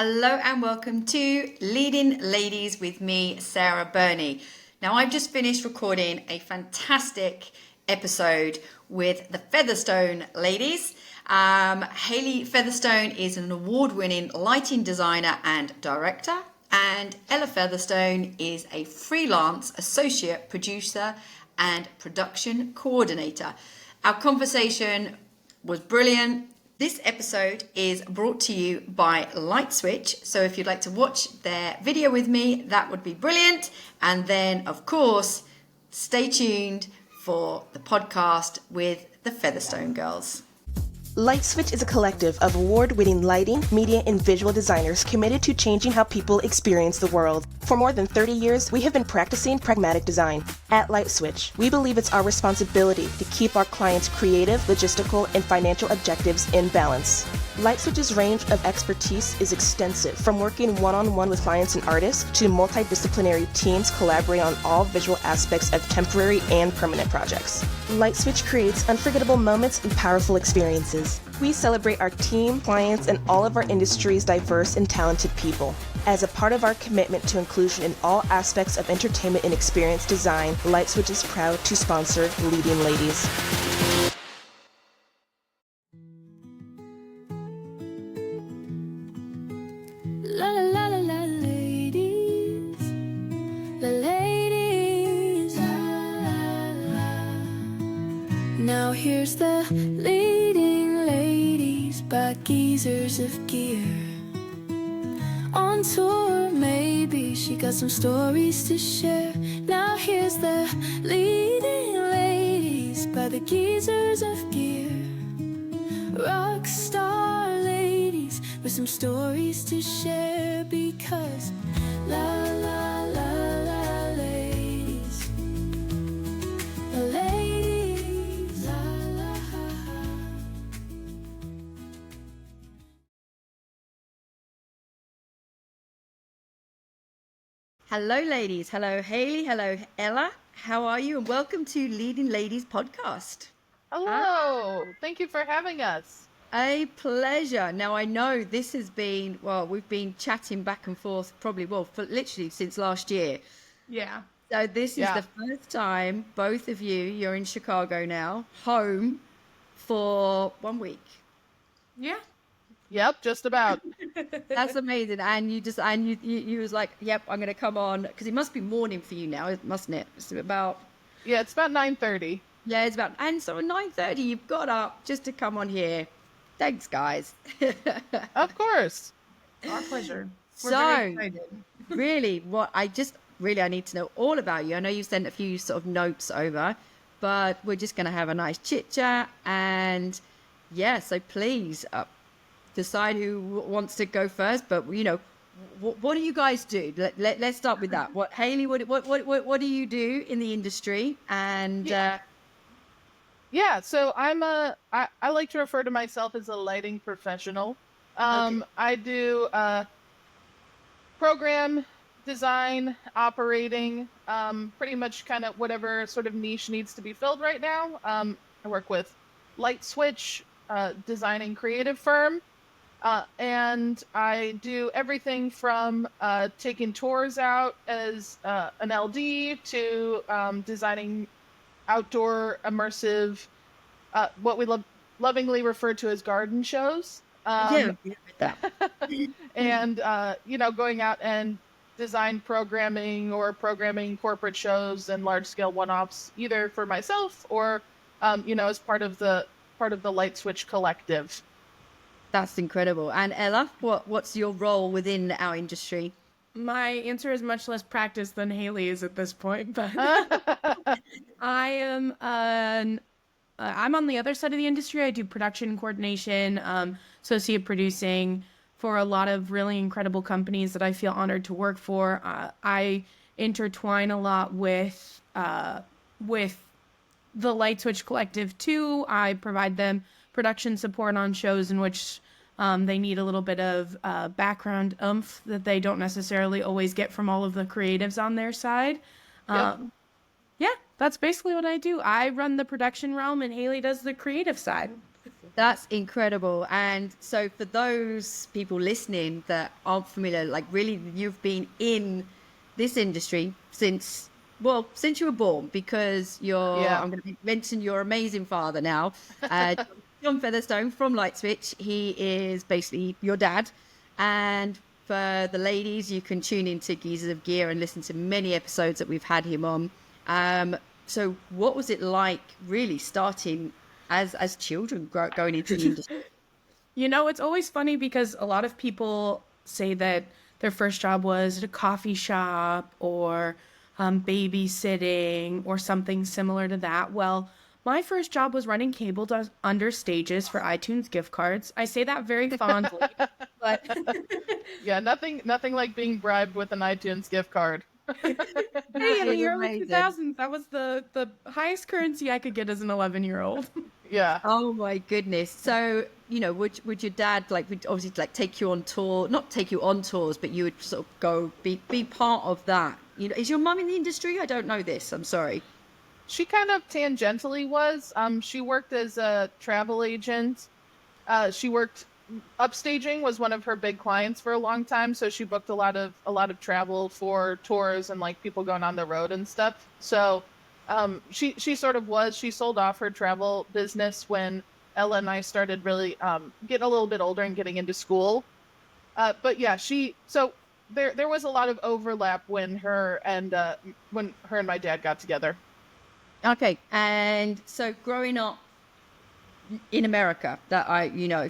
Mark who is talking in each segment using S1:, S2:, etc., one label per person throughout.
S1: Hello and welcome to Leading Ladies with me, Sarah Burney. Now, I've just finished recording a fantastic episode with the Featherstone ladies. Hailey Featherstone is an award-winning lighting designer and director, and Ella Featherstone is a freelance associate producer and production coordinator. Our conversation was brilliant. This episode is brought to you by Light Switch. So if you'd like to watch their video with me, that would be brilliant. And then, of course, stay tuned for the podcast with the Featherstone girls.
S2: Light Switch is a collective of award-winning lighting, media, and visual designers committed to changing how people experience the world. For more than 30 years, we have been practicing pragmatic design. At Light Switch, we believe it's our responsibility to keep our clients' creative, logistical, and financial objectives in balance. Light Switch's range of expertise is extensive, from working one-on-one with clients and artists to multidisciplinary teams collaborating on all visual aspects of temporary and permanent projects. Light Switch creates unforgettable moments and powerful experiences. We celebrate our team, clients, and all of our industry's diverse and talented people. As a part of our commitment to inclusion in all aspects of entertainment and experience design, Light Switch is proud to sponsor Leading Ladies.
S3: La la la la la, ladies, la ladies. La, la, la. Now here's the Leading Ladies by Geezers of Gear. On tour, maybe she got some stories to share. Now here's the Leading Ladies by the Geezers of Gear. Rock star ladies with some stories to share, because la la la la ladies, la ladies, la la.
S1: Hello, ladies. Hello, Hailey. Hello, Ella. How are you? And welcome to Leading Ladies podcast.
S4: Hello. Thank you for having us.
S1: A pleasure. Now, I know this has been, we've been chatting back and forth probably, for literally since last year.
S4: Yeah.
S1: So this is the first time both of you're in Chicago now, home for 1 week.
S4: Yeah. Yep, just about.
S1: That's amazing. And you was like, yep, I'm going to come on, because it must be morning for you now, mustn't it? It's about...
S4: Yeah, it's about 9:30.
S1: Yeah, it's about, and so at 9:30 you've got up just to come on here. Thanks, guys.
S4: Of course. Our pleasure. We're very excited.
S1: Really, I need to know all about you. I know you sent a few sort of notes over, but we're just going to have a nice chit chat. And yeah, so please decide who wants to go first. But what do you guys do? Let's start with that. Hailey, what do you do in the industry? And
S4: Yeah, so I like to refer to myself as a lighting professional. I do program design, operating, pretty much kind of whatever sort of niche needs to be filled right now. I work with Light Switch, designing creative firm, and I do everything from taking tours out as an LD to designing outdoor immersive, what we lovingly refer to as garden shows. And going out and design programming or programming corporate shows and large scale one-offs, either for myself or as part of the Light Switch collective.
S1: that's incredible. And Ella, what's your role within our industry?
S5: My answer is much less practiced than Hailey's at this point, but I am I'm on the other side of the industry. I do production coordination, associate producing for a lot of really incredible companies that I feel honored to work for. I intertwine a lot with the Light Switch Collective too. I provide them production support on shows in which they need a little bit of background oomph that they don't necessarily always get from all of the creatives on their side. Yeah, that's basically what I do. I run the production realm and Hailey does the creative side.
S1: That's incredible. And so for those people listening that aren't familiar, like really you've been in this industry since you were born, because
S4: Yeah.
S1: I'm going to mention your amazing father now, John Featherstone from Light Switch. He is basically your dad. And for the ladies, you can tune into Geezers of Gear and listen to many episodes that we've had him on. So what was it like really starting as children going into the industry?
S5: It's always funny because a lot of people say that their first job was at a coffee shop or babysitting or something similar to that. Well, my first job was running cable under stages for iTunes gift cards. I say that very fondly, but
S4: Yeah, nothing like being bribed with an iTunes gift card.
S5: hey, in
S1: Is
S5: the early
S1: amazing.
S5: 2000s, that was the highest currency I could get as an 11-year-old.
S4: Yeah.
S1: Oh my goodness. So, would your dad would obviously take you on tour, not take you on tours, but you would sort of go be part of that. Is your mum in the industry? I don't know this. I'm sorry.
S4: She kind of tangentially was. She worked as a travel agent. She worked upstaging was one of her big clients for a long time, so she booked a lot of travel for tours and like people going on the road and stuff. So she sort of was. She sold off her travel business when Ella and I started really getting a little bit older and getting into school. But yeah, so there was a lot of overlap when her and my dad got together.
S1: Okay. And so growing up in America,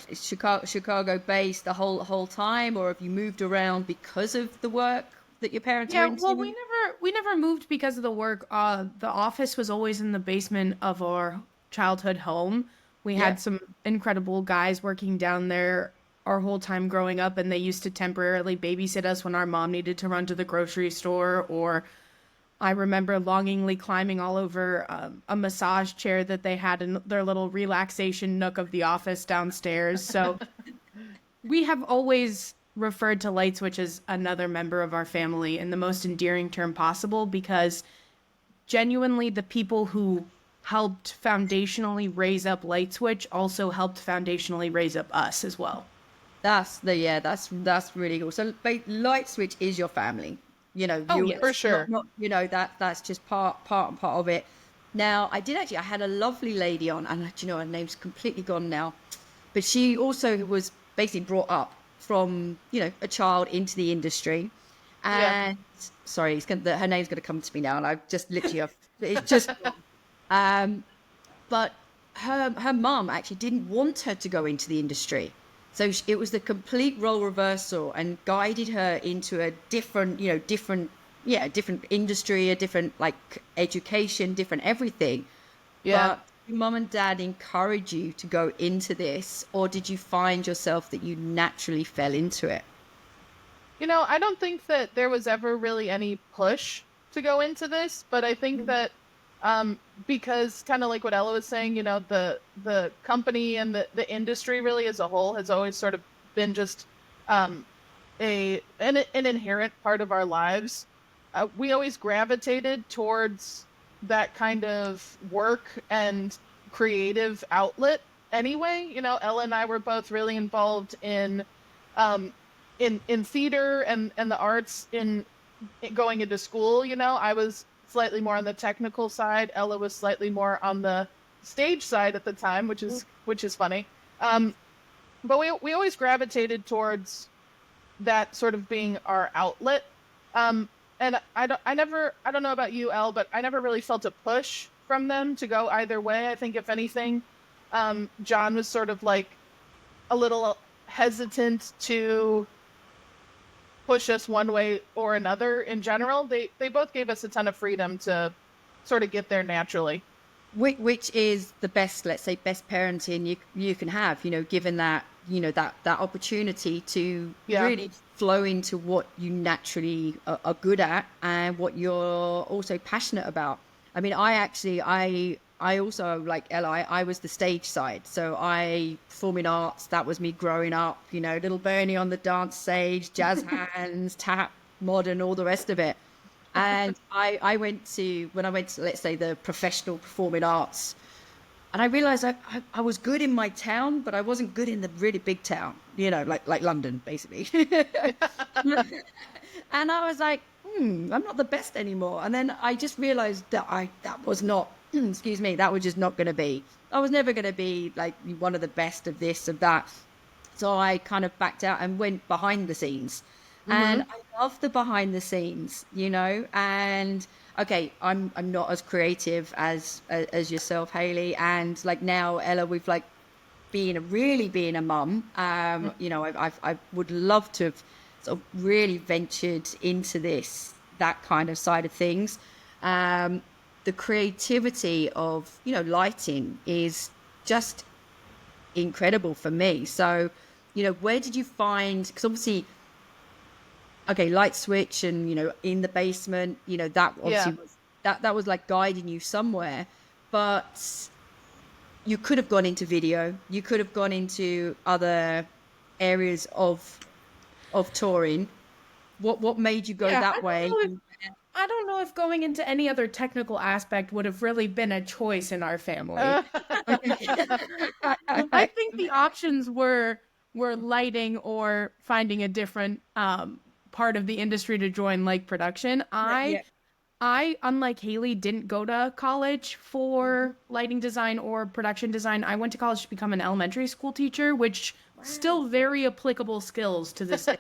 S1: is Chicago based the whole time, or have you moved around because of the work that your parents were
S5: Yeah,
S1: into?
S5: well, we never moved because of the work. The office was always in the basement of our childhood home. We
S1: Yeah.
S5: had some incredible guys working down there our whole time growing up, and they used to temporarily babysit us when our mom needed to run to the grocery store. Or I remember longingly climbing all over a massage chair that they had in their little relaxation nook of the office downstairs. So we have always referred to Light Switch as another member of our family in the most endearing term possible, because genuinely the people who helped foundationally raise up Light Switch also helped foundationally raise up us as well.
S1: That's really cool. So Light Switch is your family.
S5: Oh,
S1: You
S5: yes.
S4: For sure.
S1: not that's just part and part of it. Now, I had a lovely lady on, and her name's completely gone now, but she also was basically brought up from a child into the industry, and sorry, her name's going to come to me now, and I've just literally it's just but her mum actually didn't want her to go into the industry. So it was the complete role reversal and guided her into a different industry, a different education, different everything.
S4: Yeah.
S1: But your mum and dad encouraged you to go into this, or did you find yourself that you naturally fell into it?
S4: I don't think that there was ever really any push to go into this, but I think that because kind of like what Ella was saying, the company and the industry really as a whole has always sort of been just an inherent part of our lives. We always gravitated towards that kind of work and creative outlet anyway. Ella and I were both really involved in theater and the arts in going into school. I was slightly more on the technical side. Ella was slightly more on the stage side at the time, which is funny. But we always gravitated towards that sort of being our outlet. And I don't know about you, Elle, but I never really felt a push from them to go either way. I think if anything, John was sort of like a little hesitant to push us one way or another in general. They both gave us a ton of freedom to sort of get there naturally.
S1: Which is the best, let's say, best parenting you can have, given that, that opportunity to really flow into what you naturally are good at and what you're also passionate about. I mean, I also, like Ella, I was the stage side. So performing arts, that was me growing up, little Bernie on the dance stage, jazz hands, tap, modern, all the rest of it. And when I went to, let's say, the professional performing arts And I realized I was good in my town, but I wasn't good in the really big town, like London, basically. And I was like, I'm not the best anymore. And then I just realized that was not, excuse me, that was just not going to be. I was never going to be like one of the best of this, of that. So I kind of backed out and went behind the scenes. And I love the behind the scenes, and okay, I'm not as creative as yourself, Hailey. And like now, Ella, we've like being a mum, I would love to have sort of really ventured into that kind of side of things. The creativity of, lighting is just incredible for me. So, where did you find, because obviously, okay, light switch and, in the basement, that obviously was, that was like guiding you somewhere, but you could have gone into video, you could have gone into other areas of touring. What made you go that way?
S5: I don't know if going into any other technical aspect would have really been a choice in our family. I think the options were lighting or finding a different part of the industry to join, like production. I, unlike Hailey, didn't go to college for lighting design or production design. I went to college to become an elementary school teacher, which still very applicable skills to this day.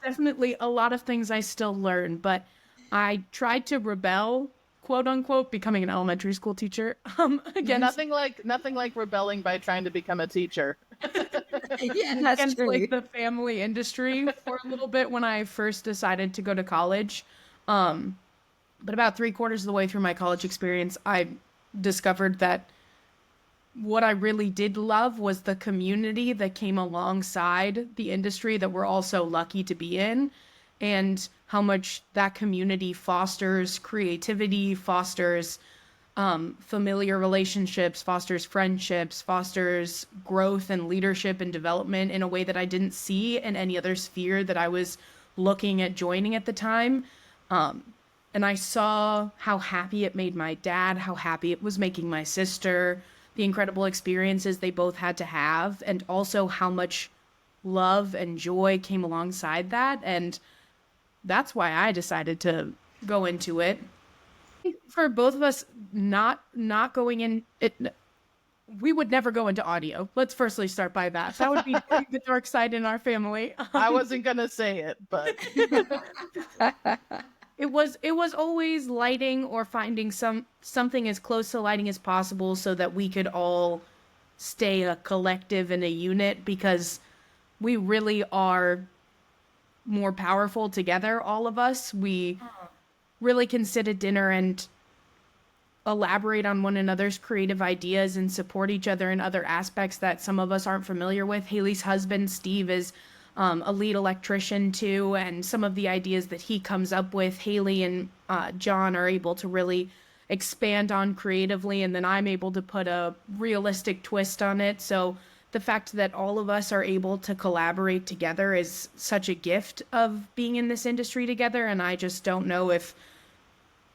S5: Definitely a lot of things I still learn, but I tried to rebel, quote unquote, becoming an elementary school teacher. Again,
S4: nothing like rebelling by trying to become a teacher.
S5: That's true. Like the family industry for a little bit when I first decided to go to college. But about 3/4 of the way through my college experience, I discovered that what I really did love was the community that came alongside the industry that we're all so lucky to be in, and how much that community fosters creativity, fosters familiar relationships, fosters friendships, fosters growth and leadership and development in a way that I didn't see in any other sphere that I was looking at joining at the time. And I saw how happy it made my dad, how happy it was making my sister, the incredible experiences they both had to have, and also how much love and joy came alongside that. And that's why I decided to go into it. For both of us, not going in it, we would never go into audio. Let's firstly start by that. That would be the dark side in our family.
S4: I wasn't gonna say it, but
S5: it was always lighting or finding something as close to lighting as possible so that we could all stay a collective and a unit, because we really are more powerful together, all of us. We really can sit at dinner and elaborate on one another's creative ideas and support each other in other aspects that some of us aren't familiar with. Hailey's husband, Steve, is a lead electrician too, and some of the ideas that he comes up with, Hailey and John are able to really expand on creatively, and then I'm able to put a realistic twist on it. So the fact that all of us are able to collaborate together is such a gift of being in this industry together, and I just don't know if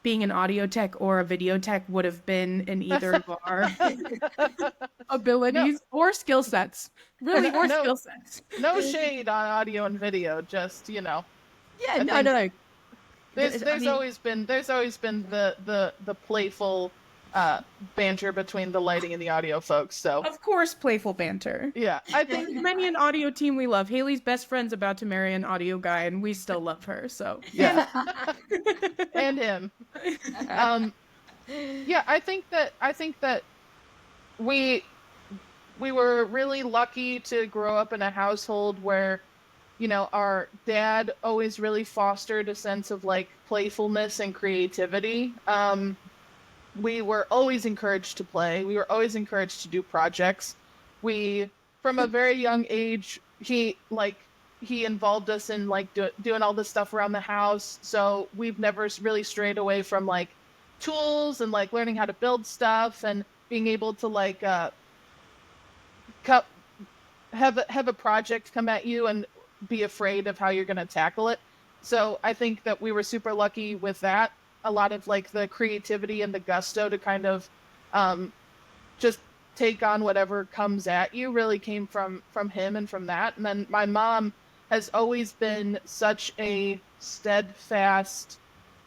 S5: being an audio tech or a video tech would have been in either of our abilities or skill sets. Really, or skill sets.
S4: No shade on audio and video, just,
S5: Yeah, no.
S4: There's always been the playful banter between the lighting and the audio folks. So
S5: of course, playful banter.
S4: Yeah, I think
S5: many an audio team we love. Hailey's best friend's about to marry an audio guy, and we still love her. So
S4: yeah, and him. Yeah, I think that we were really lucky to grow up in a household where, our dad always really fostered a sense of like playfulness and creativity. We were always encouraged to play. We were always encouraged to do projects. From a very young age, he involved us in like doing all this stuff around the house. So we've never really strayed away from like tools and like learning how to build stuff and being able to like have a project come at you and be afraid of how you're going to tackle it. So I think that we were super lucky with that. A lot of like the creativity and the gusto to kind of just take on whatever comes at you really came from him and from that. And then my mom has always been such a steadfast,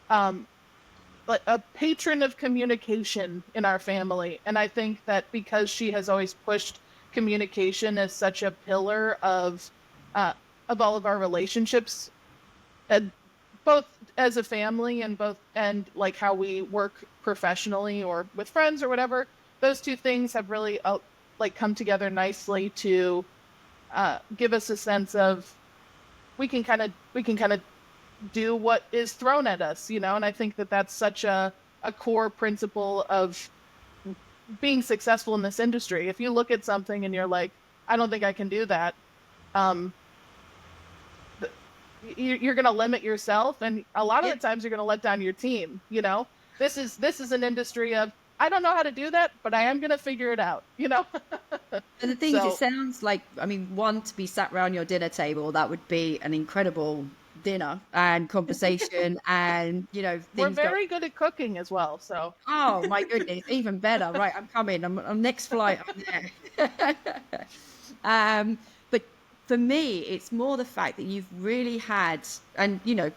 S4: like a patron of communication in our family. And I think that because she has always pushed communication as such a pillar of all of our relationships, and both as a family and like how we work professionally or with friends or whatever, those two things have really like come together nicely to give us a sense of we can kind of do what is thrown at us, you know. And I think that that's such a core principle of being successful in this industry. If you look at something and you're like, I don't think I can do that, you're going to limit yourself, and a lot of the times you're going to let down your team. You know, this is an industry of, I don't know how to do that, but I am going to figure it out, you know.
S6: And the thing is, it sounds like, I mean, one, to be sat around your dinner table, that would be an incredible dinner and conversation. And, you know,
S4: we're very good at cooking as well, so
S6: oh my goodness, even better. Right, I'm coming. I'm next flight, I'm there. But for me, it's more the fact that you've really had, and you know,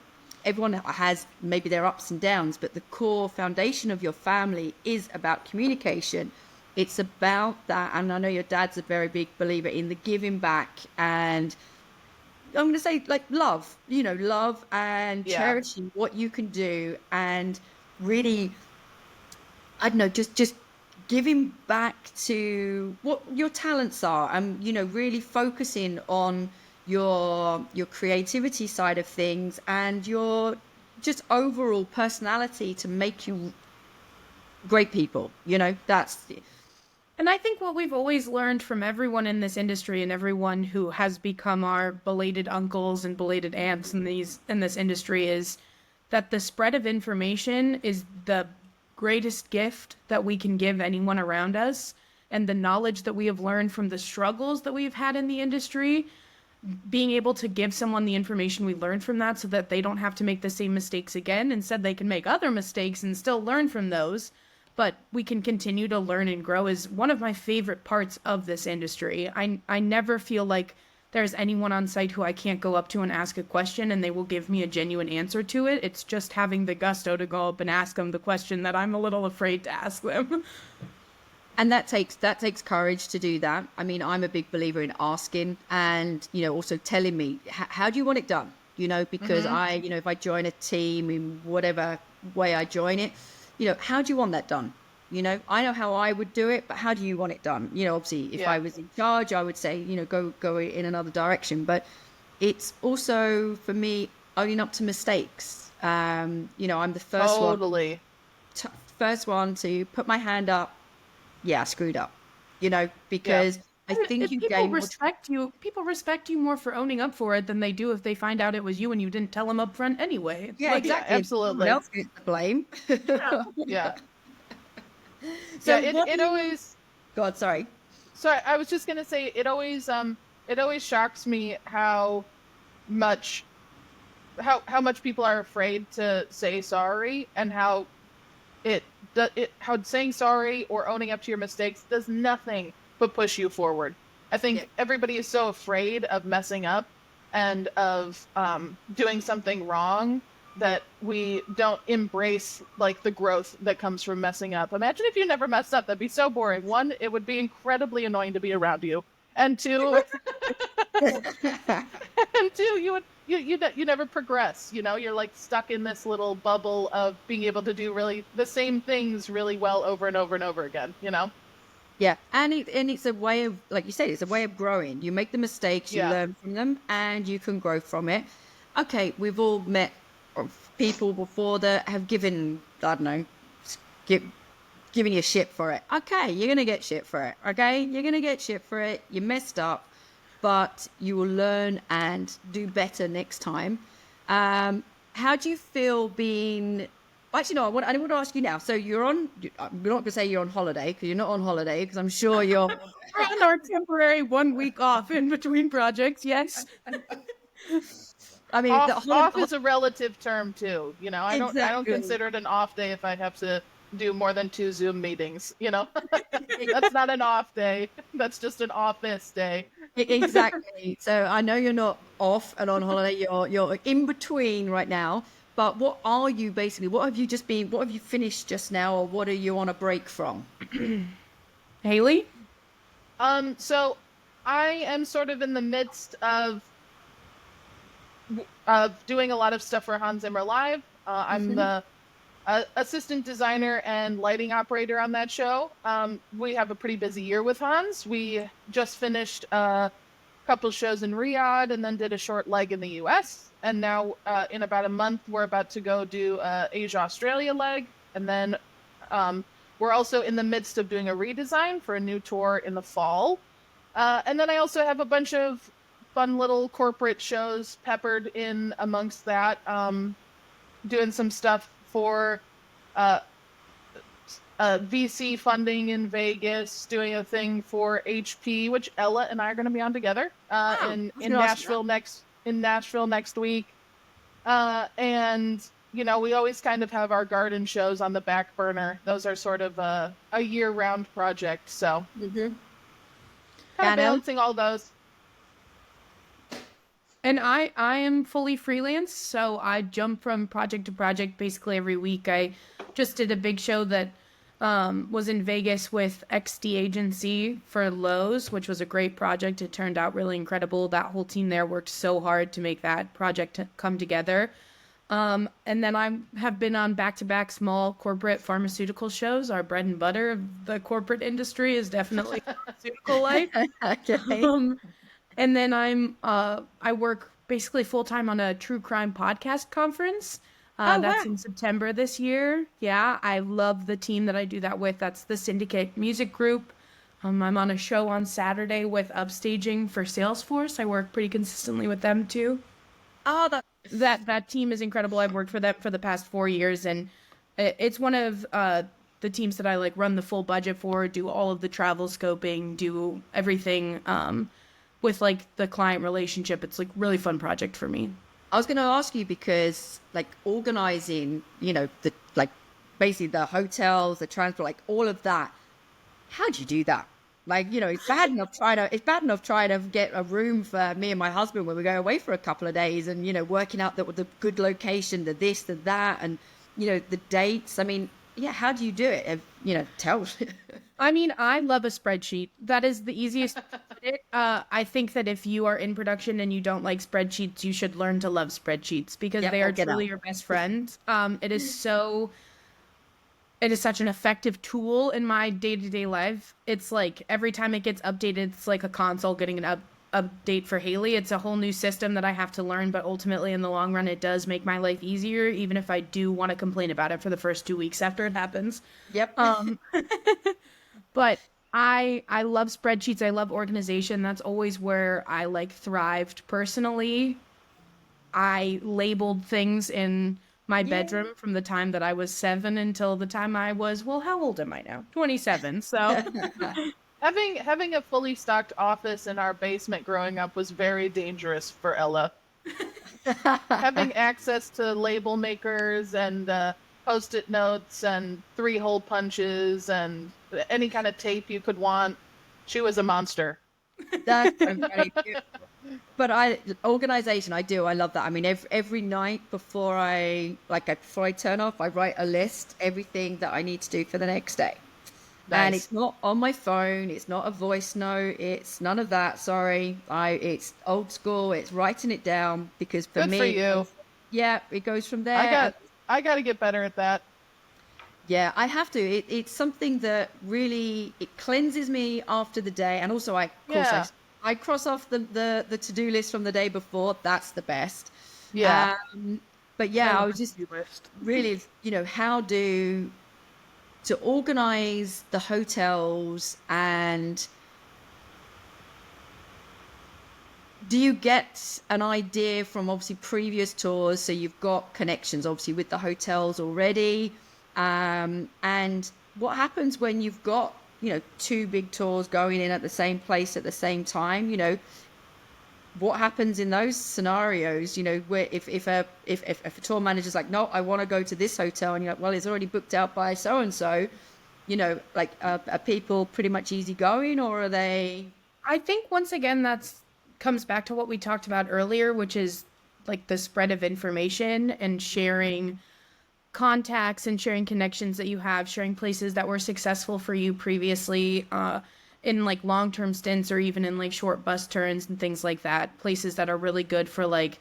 S6: everyone has maybe their ups and downs, but the core foundation of your family is about communication. It's about that, and I know your dad's a very big believer in the giving back, and I'm going to say like love, you know, love and cherishing what you can do, and really, I don't know, just giving back to what your talents are, and you know, really focusing on your creativity side of things and your just overall personality to make you great people, you know. That's
S5: And I think what we've always learned from everyone in this industry and everyone who has become our belated uncles and belated aunts in this industry is that the spread of information is the greatest gift that we can give anyone around us. And the knowledge that we have learned from the struggles that we've had in the industry, being able to give someone the information we learned from that so that they don't have to make the same mistakes again. Instead, they can make other mistakes and still learn from those. But we can continue to learn and grow is one of my favorite parts of this industry. I never feel like there's anyone on site who I can't go up to and ask a question and they will give me a genuine answer to it. It's just having the gusto to go up and ask them the question that I'm a little afraid to ask them.
S6: And that takes courage to do that. I mean, I'm a big believer in asking and, you know, also telling me, how do you want it done? You know, because you know, if I join a team in whatever way I join it, you know, how do you want that done? You know, I know how I would do it, but how do you want it done? You know, obviously, if I was in charge, I would say, you know, go in another direction. But it's also, for me, owning up to mistakes. You know, I'm the first one to put my hand up. Yeah, I screwed up. You know, because I think
S5: people respect you. People respect you more for owning up for it than they do if they find out it was you and you didn't tell them up front anyway.
S6: Yeah, like, exactly.
S4: Absolutely.
S6: Someone else gets the blame.
S4: Yeah.
S6: So
S4: it always.
S6: God, sorry.
S4: Sorry, I was just gonna say it always shocks me how much people are afraid to say sorry, and how saying sorry or owning up to your mistakes does nothing but push you forward. I think everybody is so afraid of messing up and of doing something wrong that we don't embrace like the growth that comes from messing up. Imagine if you never messed up. That'd be so boring. One, it would be incredibly annoying to be around you. And two, you never progress. You know, you're like stuck in this little bubble of being able to do really the same things really well over and over and over again, you know?
S6: Yeah, and it's a way of, like you said, it's a way of growing. You make the mistakes, you learn from them, and you can grow from it. Okay, we've all met people before that have given, I don't know, giving you shit for it. Okay, you're going to get shit for it, okay? You're going to get shit for it. You messed up, but you will learn and do better next time. How do you feel being... Actually, no, I want to ask you now. So you're on... I'm not going to say you're on holiday, because you're not on holiday, because I'm sure you're...
S5: We're on our temporary 1 week off in between projects, yes.
S4: I mean, off is a relative term too. You know, I don't consider it an off day if I have to do more than 2 Zoom meetings, you know? That's not an off day. That's just an office day.
S6: Exactly. So I know you're not off and on holiday. You're in between right now. But what are you basically? What have you just been? What have you finished just now, or what are you on a break from?
S5: Hailey?
S4: So I am sort of in the midst of doing a lot of stuff for Hans Zimmer Live. I'm the assistant designer and lighting operator on that show. We have a pretty busy year with Hans. We just finished a couple shows in Riyadh and then did a short leg in the US. And now in about a month, we're about to go do Asia-Australia leg. And then we're also in the midst of doing a redesign for a new tour in the fall. And then I also have a bunch of fun little corporate shows peppered in amongst that, doing some stuff for VC funding in Vegas, doing a thing for HP, which Ella and I are going to be on together in Nashville next week. And you know, we always kind of have our garden shows on the back burner. Those are sort of a year-round project, so kind of balancing all those.
S5: And I am fully freelance, so I jump from project to project basically every week. I just did a big show that was in Vegas with XD Agency for Lowe's, which was a great project. It turned out really incredible. That whole team there worked so hard to make that project come together. And then I have been on back-to-back small corporate pharmaceutical shows. Our bread and butter of the corporate industry is definitely pharmaceutical life.
S6: Okay.
S5: And then I work basically full-time on a true crime podcast conference. That's in September this year. Yeah, I love the team that I do that with. That's the Syndicate Music Group. I'm on a show on Saturday with Upstaging for Salesforce. I work pretty consistently with them too.
S6: Oh,
S5: That team is incredible. I've worked for them for the past 4 years, and it's one of the teams that I like run the full budget for, do all of the travel scoping, do everything with like the client relationship. It's like really fun project for me.
S6: I was going to ask you because like organizing, you know, the like basically the hotels, the transport, like all of that. How do you do that? Like, you know, it's bad enough trying to get a room for me and my husband when we go away for a couple of days, and you know, working out the good location, the this, the that, and you know, the dates. I mean, yeah, how do you do it? You know, tell.
S5: I mean, I love a spreadsheet. That is the easiest way to put it. I think that if you are in production and you don't like spreadsheets, you should learn to love spreadsheets because they are truly your best friend. It is such an effective tool in my day-to-day life. It's like every time it gets updated, it's like a console getting an update for Hailey. It's a whole new system that I have to learn, but ultimately in the long run, it does make my life easier, even if I do want to complain about it for the first 2 weeks after it happens.
S6: Yep.
S5: But I love spreadsheets. I love organization. That's always where I like thrived personally. I labeled things in my bedroom from the time that I was 7 until the time I was, well, how old am I now? 27. So
S4: having a fully stocked office in our basement growing up was very dangerous for Ella. Having access to label makers and Post-it notes and 3-hole punches and any kind of tape you could want. She was a monster.
S6: That's very cute. But organization, I love that. I mean, every night before I turn off, I write a list, everything that I need to do for the next day. Nice. And it's not on my phone. It's not a voice note. It's none of that. Sorry. It's old school. It's writing it down because for me,
S4: for you.
S6: Yeah, it goes from there.
S4: I got to get better at that.
S6: Yeah, I have to. It's something that really, it cleanses me after the day. And also I cross off the to-do list from the day before. That's the best.
S4: Yeah.
S6: But yeah, I was just really, you know, how to organize the hotels, and do you get an idea from obviously previous tours? So you've got connections obviously with the hotels already. And what happens when you've got, you know, 2 big tours going in at the same place at the same time? You know, what happens in those scenarios, where if a tour manager's like, no, I want to go to this hotel, and you're like, well, it's already booked out by so and so, like are people pretty much easygoing, or are they?
S5: I think once again that's comes back to what we talked about earlier, which is like the spread of information and sharing contacts and sharing connections that you have, sharing places that were successful for you previously, in like long-term stints or even in like short bus turns and things like that. Places that are really good for like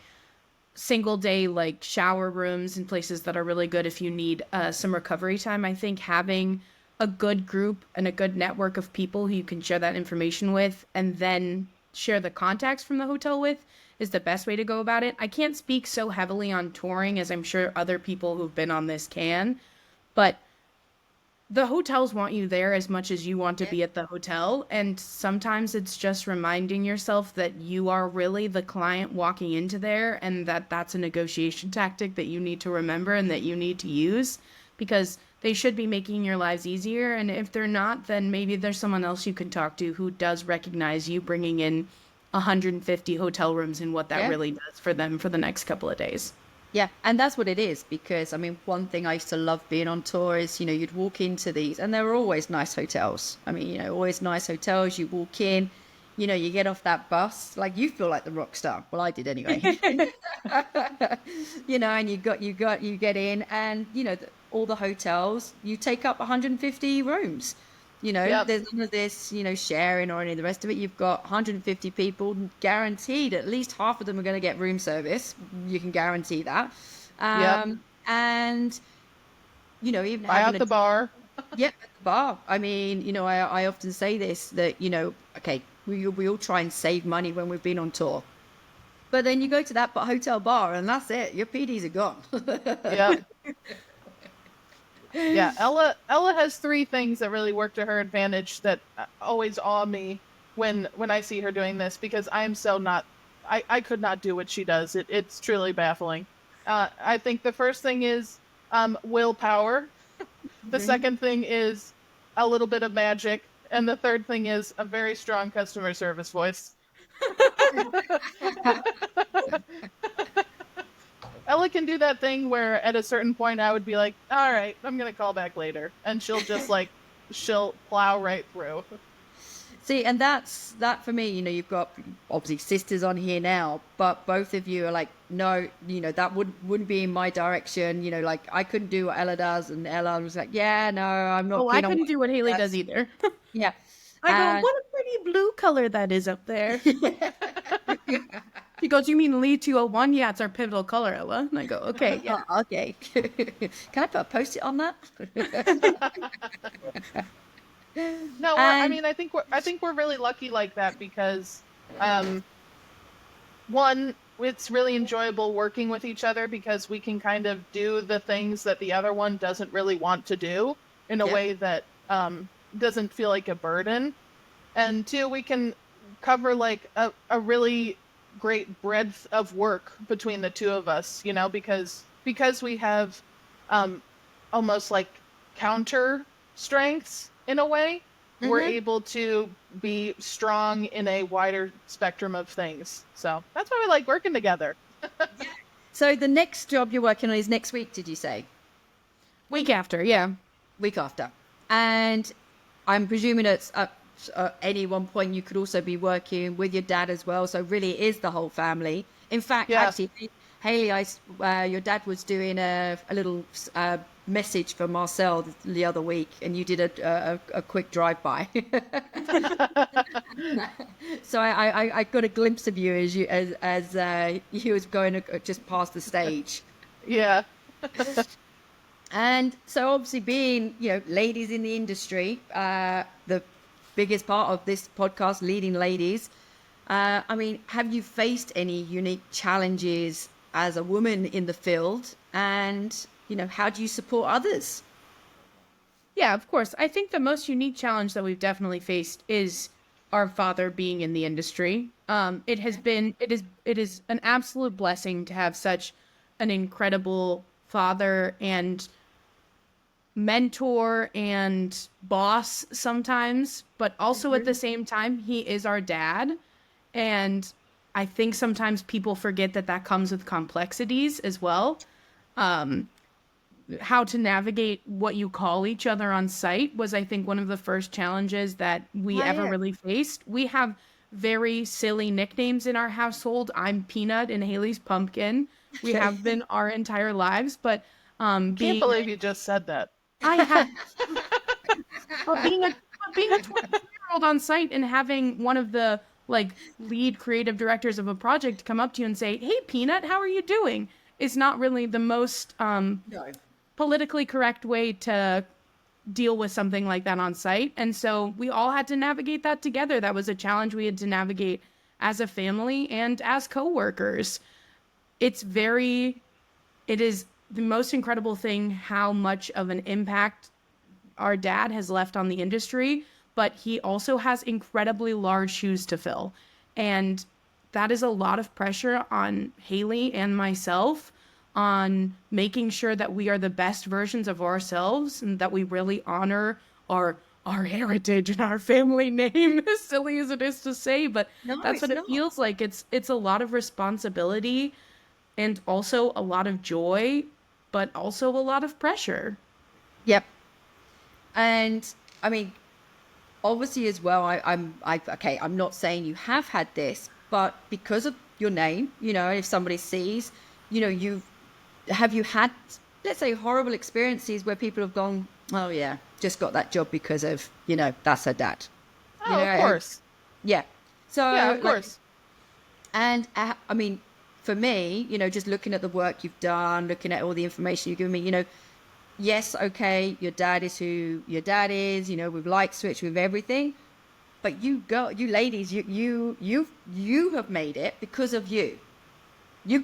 S5: single day like shower rooms, and places that are really good if you need some recovery time. I think having a good group and a good network of people who you can share that information with and then share the contacts from the hotel with is the best way to go about it. I can't speak so heavily on touring as I'm sure other people who've been on this can, but the hotels want you there as much as you want to be at the hotel. And sometimes it's just reminding yourself that you are really the client walking into there, and that that's a negotiation tactic that you need to remember and that you need to use, because they should be making your lives easier. And if they're not, then maybe there's someone else you can talk to who does recognize you bringing in 150 hotel rooms and what that really does for them for the next couple of days.
S6: Yeah, and that's what it is, because I mean, one thing I used to love being on tour is, you'd walk into these and there were always nice hotels. I mean, always nice hotels. You walk in, you get off that bus, like you feel like the rock star. Well, I did anyway. And you get in, and all the hotels, you take up 150 rooms. There's none of this, sharing or any of the rest of it. You've got 150 people guaranteed. At least half of them are going to get room service. You can guarantee that. And, even
S4: buy out the bar.
S6: Yep, at the bar. I mean, I often say this, that, okay, we all try and save money when we've been on tour. But then you go to that hotel bar and that's it. Your PDs are gone.
S4: Yeah. Yeah, Ella has three things that really work to her advantage that always awe me when I see her doing this, because I am so not, I could not do what she does. It's truly baffling. I think the first thing is willpower. The second thing is a little bit of magic. And the third thing is a very strong customer service voice. Ella can do that thing where at a certain point I would be like, all right, I'm going to call back later. And she'll just she'll plow right through.
S6: See, and that for me, you've got obviously sisters on here now, but both of you are like, no, that wouldn't be in my direction. Like I couldn't do what Ella does. And Ella was like, yeah, no, I'm not.
S5: Well, I couldn't do what Hailey does either.
S6: Yeah.
S5: I go, what a pretty blue color that is up there. She goes, you mean Lee 201? Yeah, it's our pivotal color, Ella. And I go, okay. Yeah.
S6: Oh, okay. Can I put a post-it on that?
S4: No, I mean, I think we're really lucky like that, because one, it's really enjoyable working with each other, because we can kind of do the things that the other one doesn't really want to do in a way that doesn't feel like a burden. And two, we can cover like a really great breadth of work between the two of us, because we have almost like counter strengths in a way. Mm-hmm. We're able to be strong in a wider spectrum of things. So that's why we like working together.
S6: So the next job you're working on is next week, did you say?
S5: Week after, yeah.
S6: Week after. And I'm presuming it's at any one point you could also be working with your dad as well. So really it is the whole family. In fact, actually, Hailey, your dad was doing a little message for Marcel the other week, and you did a quick drive-by. So I got a glimpse of you as he was going just past the stage.
S4: Yeah.
S6: And so obviously being, ladies in the industry, the biggest part of this podcast, Leading Ladies, I mean, have you faced any unique challenges as a woman in the field? And, how do you support others?
S5: Yeah, of course. I think the most unique challenge that we've definitely faced is our father being in the industry. It is an absolute blessing to have such an incredible father and mentor and boss sometimes, but also at the same time, he is our dad. And I think sometimes people forget that that comes with complexities as well. How to navigate what you call each other on site was, I think, one of the first challenges that we ever really faced. We have very silly nicknames in our household. I'm Peanut and Hailey's Pumpkin. We have been our entire lives, but
S4: Can't believe you just said that.
S5: I have but being a 22-year-old on site and having one of the like lead creative directors of a project come up to you and say, "Hey, Peanut, how are you doing?" is not really the most politically correct way to deal with something like that on site. And so we all had to navigate that together. That was a challenge we had to navigate as a family and as coworkers. It is the most incredible thing how much of an impact our dad has left on the industry, but he also has incredibly large shoes to fill. And that is a lot of pressure on Hailey and myself on making sure that we are the best versions of ourselves and that we really honor our heritage and our family name, as silly as it is to say, but that's what it feels like. It's a lot of responsibility and also a lot of joy, but also a lot of pressure.
S6: Yep. And I mean, obviously as well, I'm not saying you have had this, but because of your name, if somebody sees, have you had, let's say, horrible experiences where people have gone, oh yeah, just got that job because of, that's her dad.
S4: Oh, of course.
S6: Yeah. So,
S4: yeah, of course.
S6: And I mean, for me, just looking at the work you've done, looking at all the information you've given me, yes, okay, your dad is who your dad is, with Light Switch, with everything. But you ladies, you have made it because of you. You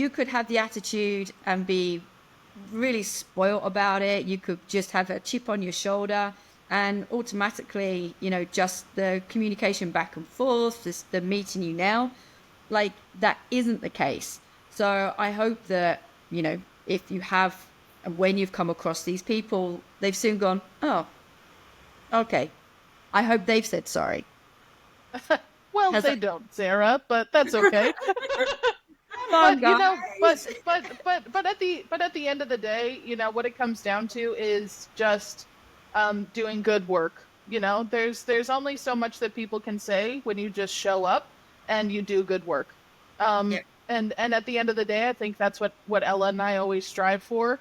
S6: could have the attitude and be really spoiled about it. You could just have a chip on your shoulder and automatically, just the communication back and forth, just the meeting you now, like that isn't the case. So I hope that, if you have, and when you've come across these people, they've soon gone, oh, okay. I hope they've said sorry.
S4: Well, they don't, Sarah, but that's okay.
S6: But
S4: at the end of the day, what it comes down to is just doing good work. There's only so much that people can say when you just show up and you do good work. And at the end of the day, I think that's what Ella and I always strive for.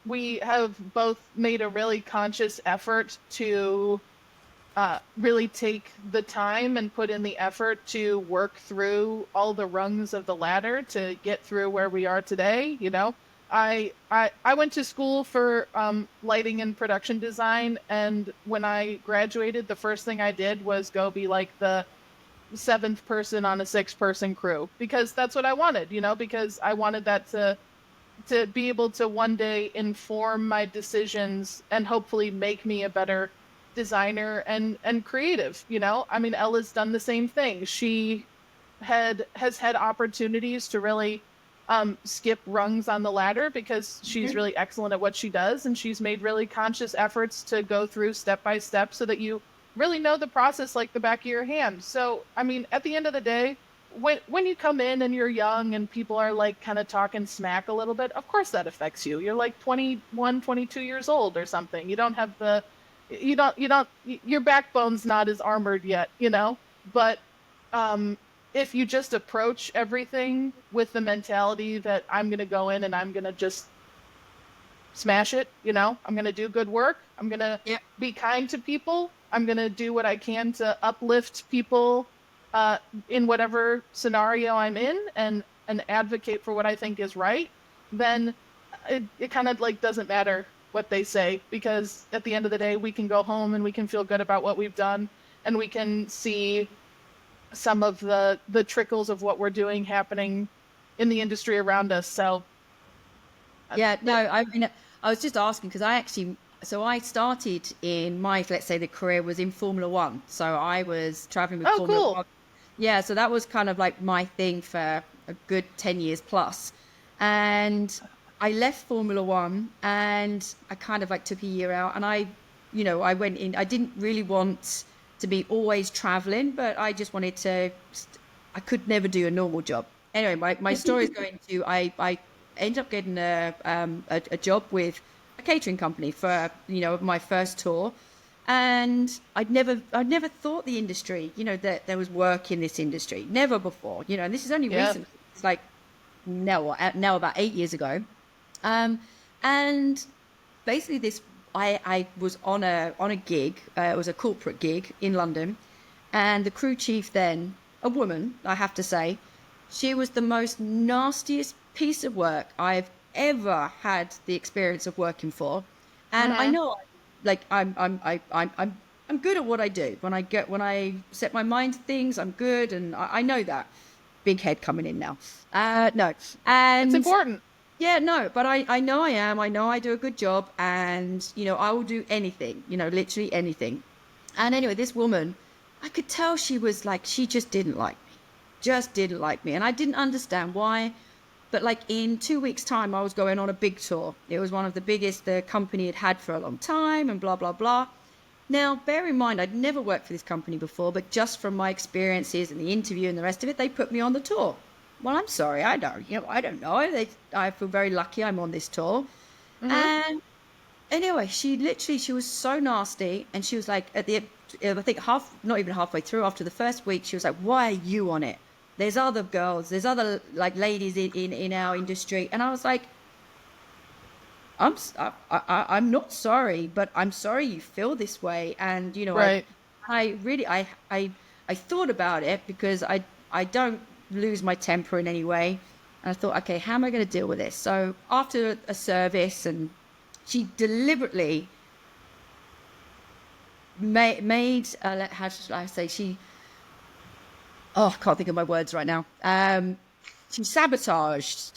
S4: We have both made a really conscious effort to really take the time and put in the effort to work through all the rungs of the ladder to get through where we are today. I went to school for lighting and production design, and when I graduated, the first thing I did was go be like the 7th person on a 6-person crew, because that's what I wanted, because I wanted that to be able to one day inform my decisions and hopefully make me a better designer and creative. I mean, Ella's done the same thing. She has had opportunities to really skip rungs on the ladder because she's really excellent at what she does, and she's made really conscious efforts to go through step by step so that you really know the process like the back of your hand. So I mean, at the end of the day, when you come in and you're young and people are like kind of talking smack a little bit, of course that affects you. You're like 21, 22 years old or something. You don't have your backbone's not as armored yet, but if you just approach everything with the mentality that I'm going to go in and I'm going to just smash it, I'm going to do good work. I'm going to be kind to people. I'm going to do what I can to uplift people in whatever scenario I'm in and advocate for what I think is right, then it kind of like doesn't matter what they say, because at the end of the day, we can go home and we can feel good about what we've done, and we can see some of the trickles of what we're doing happening in the industry around us. So
S6: I mean, I was just asking because I started in let's say the career was in Formula One. So I was traveling with Formula One. Yeah, so that was kind of like my thing for a good 10 years plus. And I left Formula One and I kind of like took a year out, and I went in, I didn't really want to be always traveling, but I just wanted to, I could never do a normal job. Anyway, my story is going to, I ended up getting a job with a catering company for, my first tour. And I'd never thought the industry, that there was work in this industry, never before, and this is only recent. It's like now about 8 years ago. And basically I was on a gig. It was a corporate gig in London, and the crew chief then, a woman, I have to say, she was the most nastiest piece of work I've ever had the experience of working for. And I know, like, I'm good at what I do. When I set my mind to things, I'm good, and I know that. Big head coming in now. No, and
S4: it's important.
S6: Yeah, no, but I know I am. I know I do a good job, and I will do anything. Literally anything. And anyway, this woman, I could tell she was like, she just didn't like me, and I didn't understand why. But like in 2 weeks' time, I was going on a big tour. It was one of the biggest the company had for a long time, and blah, blah, blah. Now, bear in mind, I'd never worked for this company before, but just from my experiences and the interview and the rest of it, they put me on the tour. Well, I'm sorry, I don't know. I feel very lucky I'm on this tour. And anyway, she was so nasty, and she was like, I think not even halfway through, after the first week, she was like, why are you on it? There's other girls, there's other like ladies in our industry. And I was like, I'm not sorry, but I'm sorry you feel this way. And,
S4: right.
S6: I thought about it, because I don't lose my temper in any way. And I thought, okay, how am I going to deal with this? So after a service, and she deliberately made how should I say, I can't think of my words right now. She sabotaged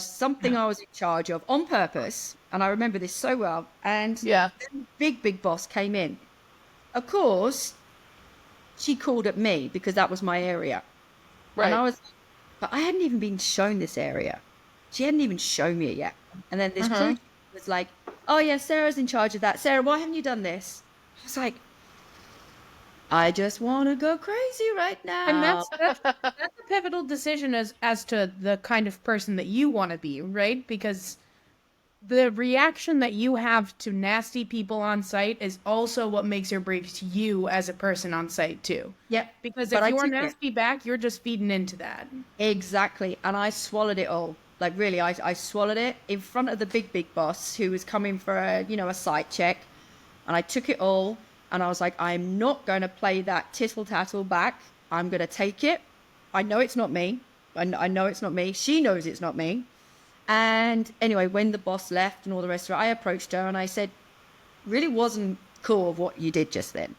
S6: something I was in charge of on purpose. And I remember this so well. And
S4: yeah,
S6: the big boss came in. Of course, she called at me because that was my area.
S4: Right.
S6: And but I hadn't even been shown this area. She hadn't even shown me it yet. And then this crew was like, oh yeah, Sarah's in charge of that. Sarah, why haven't you done this? I was like, I just want to go crazy right now.
S5: And that's a pivotal decision as to the kind of person that you want to be, right? Because the reaction that you have to nasty people on site is also what makes or breaks you as a person on site too.
S6: Yep.
S5: Because if you're nasty back, you're just feeding into that.
S6: Exactly. And I swallowed it all. Like really, I swallowed it in front of the big boss, who was coming for a site check. And I took it all. And I was like, I'm not going to play that tittle-tattle back. I'm going to take it. I know it's not me. I know it's not me. She knows it's not me. And anyway, when the boss left and all the rest of it, I approached her and I said, really wasn't cool of what you did just then.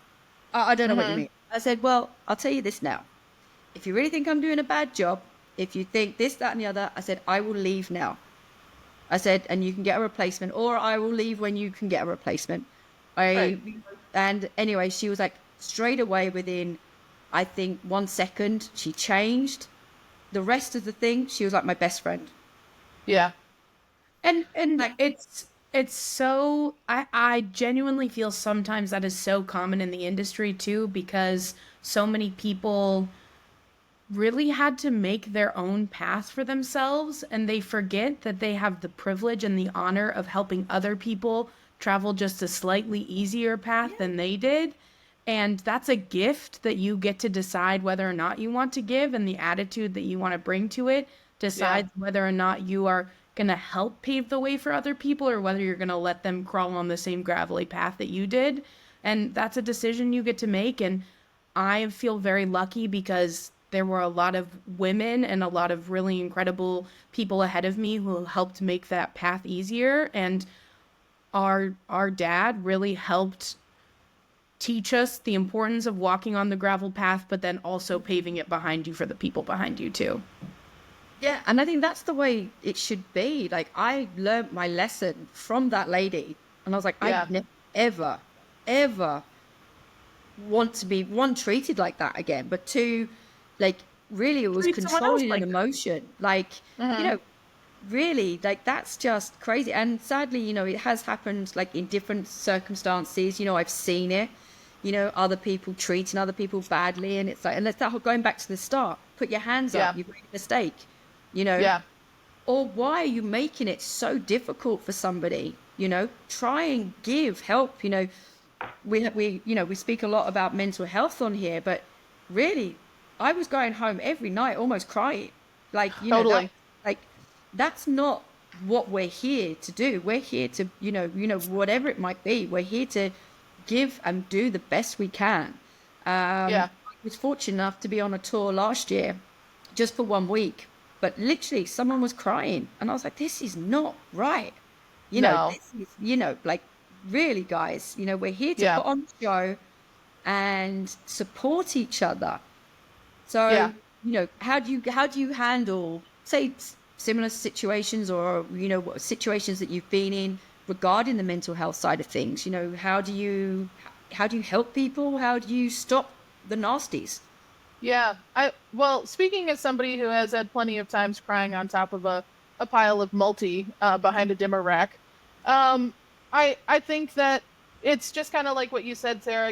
S6: I don't know what you mean. I said, well, I'll tell you this now. If you really think I'm doing a bad job, if you think this, that, and the other, I said, I will leave now. I said, and you can get a replacement, or I will leave when you can get a replacement. And anyway, she was like, straight away within, I think, 1 second, she changed. The rest of the thing, she was like my best friend.
S4: Yeah.
S5: And like, it's so, I genuinely feel sometimes that is so common in the industry too, because so many people really had to make their own path for themselves, and they forget that they have the privilege and the honor of helping other people travel just a slightly easier path than they did. And that's a gift that you get to decide whether or not you want to give, and the attitude that you want to bring to it decides whether or not you are going to help pave the way for other people, or whether you're going to let them crawl on the same gravelly path that you did. And that's a decision you get to make. And I feel very lucky, because there were a lot of women and a lot of really incredible people ahead of me who helped make that path easier. And our dad really helped teach us the importance of walking on the gravel path, but then also paving it behind you for the people behind you too.
S6: Yeah, and I think that's the way it should be. Like, I learned my lesson from that lady, and I was like, I never, ever want to be, one, treated like that again, but two, like, really it was controlling an emotion. Like, really, like, that's just crazy. And sadly, it has happened, like, in different circumstances. I've seen it. other people treating other people badly. And it's like, and that's that whole going back to the start, put your hands up, you've made a mistake, or why are you making it so difficult for somebody? Try and give help. We speak a lot about mental health on here, but really, I was going home every night almost crying. Like,
S4: Totally.
S6: That's not what we're here to do. We're here to, whatever it might be, we're here to give and do the best we can. I was fortunate enough to be on a tour last year just for 1 week, but literally someone was crying and I was like, this is not right. This is, really, guys, we're here to put on the show and support each other. So, how do you handle, say, similar situations or, situations that you've been in regarding the mental health side of things? How do you help people? How do you stop the nasties?
S4: Yeah. Well, speaking as somebody who has had plenty of times crying on top of a pile of multi behind a dimmer rack, I think that it's just kind of like what you said, Sarah.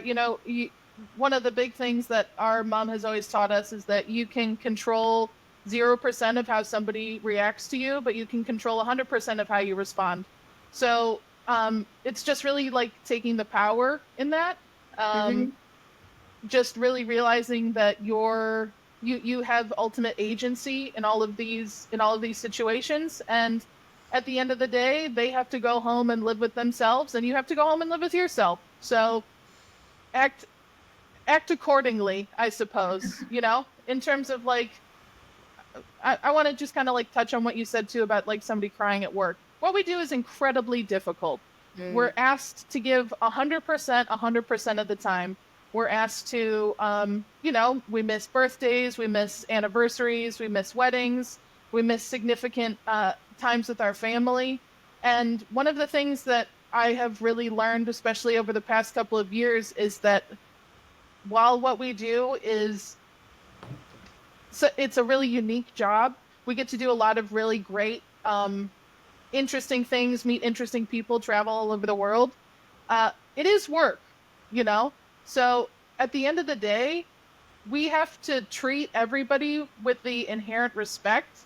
S4: One of the big things that our mom has always taught us is that you can control 0% of how somebody reacts to you, but you can control 100% of how you respond. So it's just really like taking the power in that. Just really realizing that you have ultimate agency in all of these situations, and at the end of the day, they have to go home and live with themselves, and you have to go home and live with yourself. So act accordingly, I suppose. In terms of like, I want to just kind of like touch on what you said too about like somebody crying at work. What we do is incredibly difficult. We're asked to give 100% of the time. We're asked to, we miss birthdays, we miss anniversaries, we miss weddings, we miss significant times with our family. And one of the things that I have really learned, especially over the past couple of years, is that while what we do is, it's a really unique job, we get to do a lot of really great, interesting things, meet interesting people, travel all over the world. It is work, So at the end of the day, we have to treat everybody with the inherent respect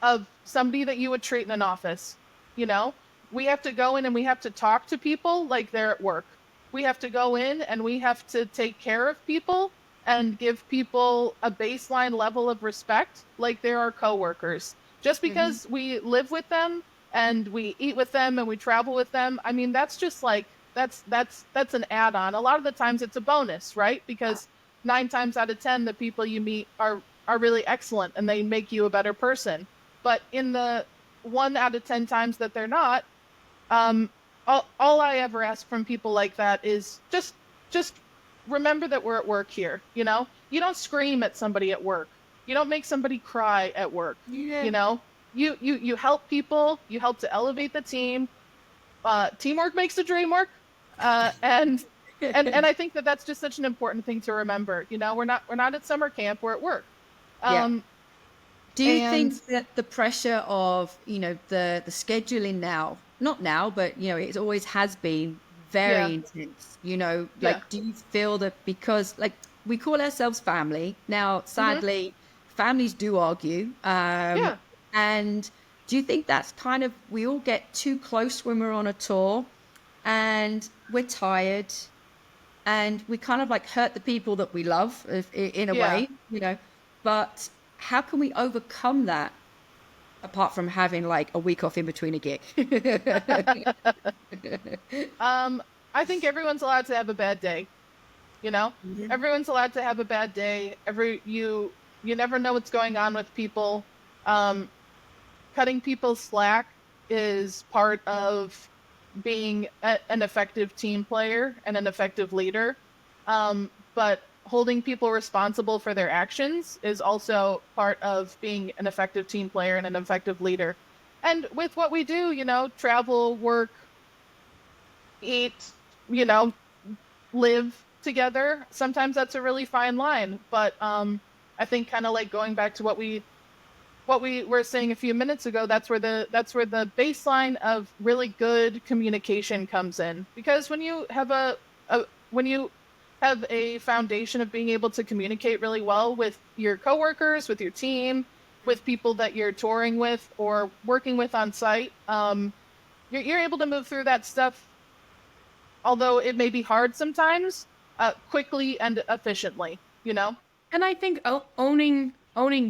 S4: of somebody that you would treat in an office. We have to go in and we have to talk to people like they're at work. We have to go in and we have to take care of people and give people a baseline level of respect like they're our coworkers. Just because we live with them and we eat with them and we travel with them, I mean, that's just like, that's an add-on. A lot of the times it's a bonus, right? Because 9 times out of 10, the people you meet are really excellent and they make you a better person. But in the 1 out of 10 times that they're not, all I ever ask from people like that is just remember that we're at work here. You don't scream at somebody at work. You don't make somebody cry at work. Yeah. You help people. You help to elevate the team. Teamwork makes the dream work. And I think that that's just such an important thing to remember. We're not at summer camp. We're at work.
S6: Do you think that the pressure of, the scheduling now, not now, but, it always has been very intense, do you feel that because, like, we call ourselves family now, sadly, families do argue. And do you think that's kind of, we all get too close when we're on a tour and we're tired and we kind of like hurt the people that we love in a way, but how can we overcome that apart from having like a week off in between a gig?
S4: I think everyone's allowed to have a bad day. Everyone's allowed to have a bad day. You never know what's going on with people. Cutting people slack is part of being an effective team player and an effective leader. But holding people responsible for their actions is also part of being an effective team player and an effective leader. And with what we do, travel, work, eat, live together, sometimes that's a really fine line. But I think kind of like going back to what we were saying a few minutes ago, that's where the baseline of really good communication comes in. Because when you have when you have a foundation of being able to communicate really well with your coworkers, with your team, with people that you're touring with or working with on site, you're able to move through that stuff, although it may be hard sometimes, quickly and efficiently, you know?
S5: And I think owning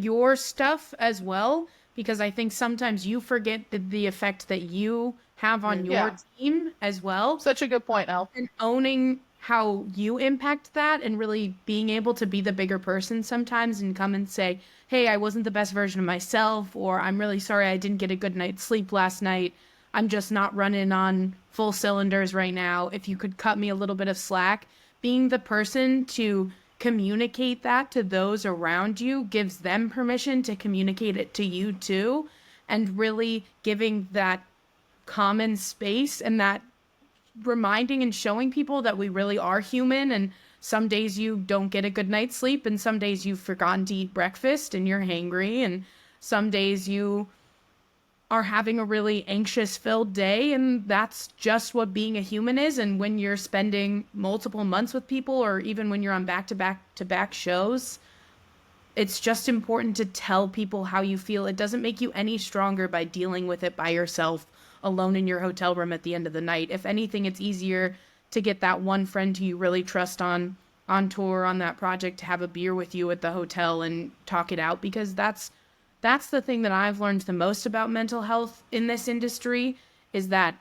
S5: your stuff as well, because I think sometimes you forget the effect that you have on your
S4: Yeah.
S5: team as well.
S4: Such a good point, Elle.
S5: And owning how you impact that and really being able to be the bigger person sometimes and come and say, hey, I wasn't the best version of myself, or I'm really sorry I didn't get a good night's sleep last night. I'm just not running on full cylinders right now. If you could cut me a little bit of slack, being the person to communicate that to those around you gives them permission to communicate it to you too, and really giving that common space and that reminding and showing people that we really are human, and some days you don't get a good night's sleep, and some days you've forgotten to eat breakfast and you're hangry, and some days you are having a really anxious filled day, and that's just what being a human is. And when you're spending multiple months with people, or even when you're on back shows, it's just important to tell people how you feel. It doesn't make you any stronger by dealing with it by yourself alone in your hotel room at the end of the night. If anything, it's easier to get that one friend who you really trust on tour, on that project, to have a beer with you at the hotel and talk it out, because that's the thing that I've learned the most about mental health in this industry, is that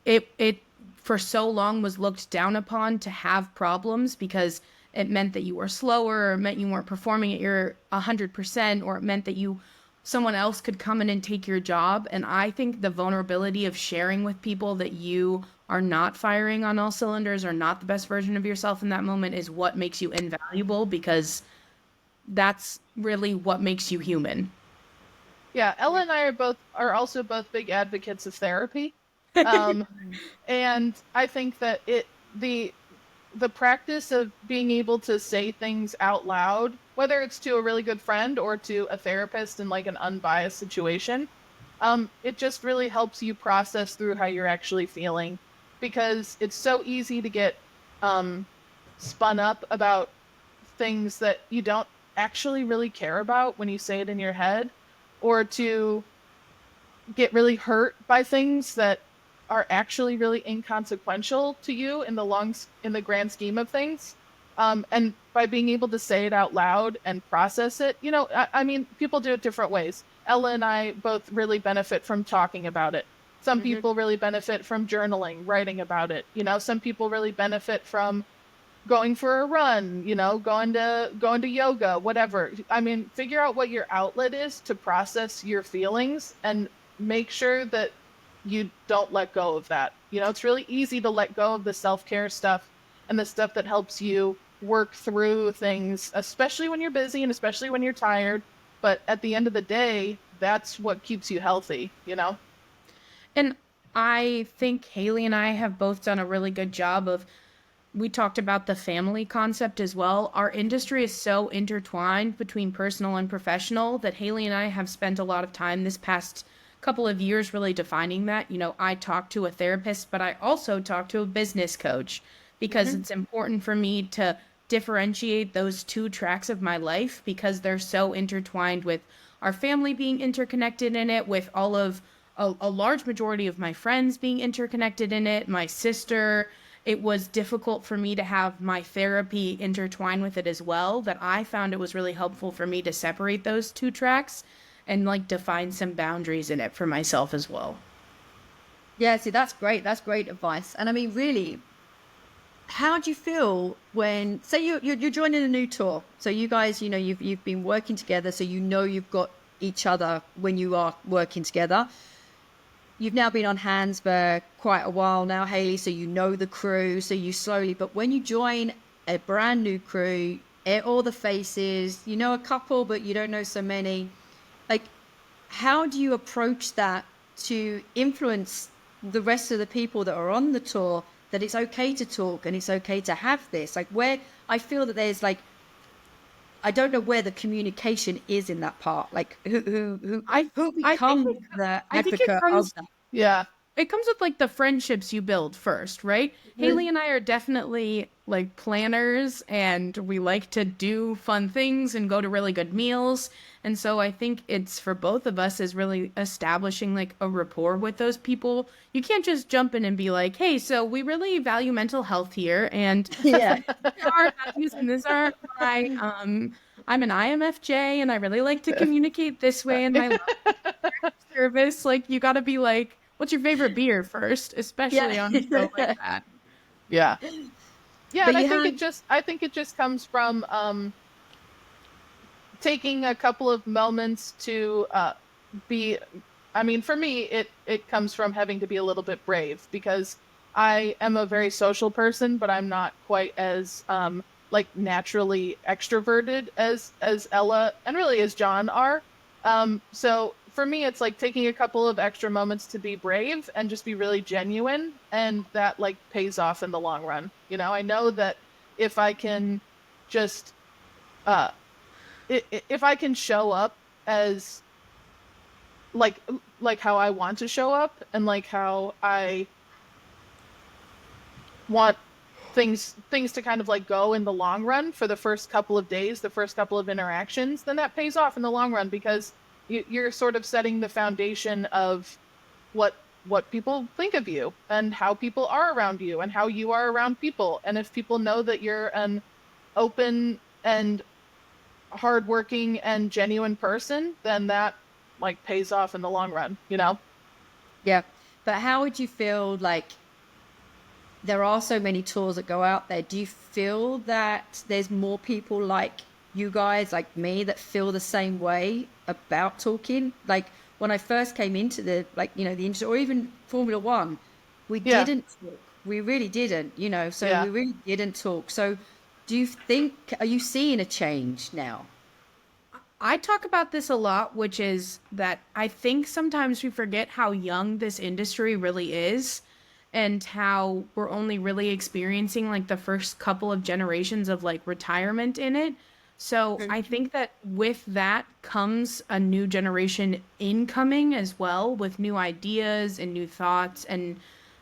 S5: it for so long was looked down upon to have problems, because it meant that you were slower, or it meant you weren't performing at your 100%, or it meant that someone else could come in and take your job. And I think the vulnerability of sharing with people that you are not firing on all cylinders, or not the best version of yourself in that moment, is what makes you invaluable, because that's really what makes you human.
S4: Yeah, Ella and I are also both big advocates of therapy. And I think that the practice of being able to say things out loud, whether it's to a really good friend or to a therapist in like an unbiased situation, it just really helps you process through how you're actually feeling, because it's so easy to get spun up about things that you don't actually really care about when you say it in your head, or to get really hurt by things that are actually really inconsequential to you in the grand scheme of things. And by being able to say it out loud and process it, I mean, people do it different ways. Ella and I both really benefit from talking about it. Some people really benefit from journaling, writing about it. Some people really benefit from going for a run, going to yoga, whatever. I mean, figure out what your outlet is to process your feelings, and make sure that you don't let go of that. It's really easy to let go of the self-care stuff and the stuff that helps you work through things, especially when you're busy and especially when you're tired. But at the end of the day, that's what keeps you healthy,
S5: And I think Hailey and I have both done a really good job of, we talked about the family concept as well. Our industry is so intertwined between personal and professional that Hailey and I have spent a lot of time this past couple of years really defining that. I talk to a therapist, but I also talk to a business coach, because it's important for me to differentiate those two tracks of my life, because they're so intertwined, with our family being interconnected in it, with all of a large majority of my friends being interconnected in it, my sister. It was difficult for me to have my therapy intertwined with it as well, that I found it was really helpful for me to separate those two tracks and like define some boundaries in it for myself as well.
S1: Yeah, see, that's great. That's great advice. And I mean, really, how do you feel when, say, you're joining a new tour? So you guys, you've been working together, so you've got each other when you are working together. You've now been on hands for quite a while now, Hailey, so you know the crew, so you slowly, but when you join a brand new crew, all the faces, you know a couple, but you don't know so many, like, how do you approach that to influence the rest of the people that are on the tour, that it's okay to talk and it's okay to have this? Like, where I feel that there's like, I don't know where the communication is in that part. Like, who becomes the advocate of that?
S4: Yeah.
S5: it comes with like the friendships you build first, right? Hailey and I are definitely like planners, and we like to do fun things and go to really good meals. And so I think it's for both of us is really establishing like a rapport with those people. You can't just jump in and be like, hey, so we really value mental health here, and
S6: Yeah.
S5: these are our values and this are my I'm an IMFJ and I really like to communicate this way in my service. Like you gotta be like, what's your favorite beer first, especially on a show like that.
S4: Yeah. Yeah,
S6: But
S4: and
S6: you had
S4: I think it just comes from taking a couple of moments to be. I mean, for me, it comes from having to be a little bit brave, because I am a very social person, but I'm not quite as like naturally extroverted as Ella and really as John are. So for me, it's like taking a couple of extra moments to be brave and just be really genuine, and that like pays off in the long run. You know, I know that if I can just uh, if I can show up as like how I want to show up, and like how I want things to kind of like go in the long run for the first couple of days, the first couple of interactions, then that pays off in the long run, because you're sort of setting the foundation of what people think of you and how people are around you and how you are around people. And if people know that you're an open and hardworking and genuine person, then that like pays off in the long run, you know?
S6: Yeah. But how would you feel like there are so many tours that go out there? Do you feel that there's more people like you guys, like me, that feel the same way about talking? Like when I first came into the, like, you know, the industry, or even Formula One, we
S4: Yeah.
S6: didn't talk. We really didn't, you know, so
S4: Yeah.
S6: we really didn't talk. So do you think, are you seeing a change now?
S5: I talk about this a lot, which is that I think sometimes we forget how young this industry really is, and how we're only really experiencing like the first couple of generations of like retirement in it. So I think that with that comes a new generation incoming as well, with new ideas and new thoughts and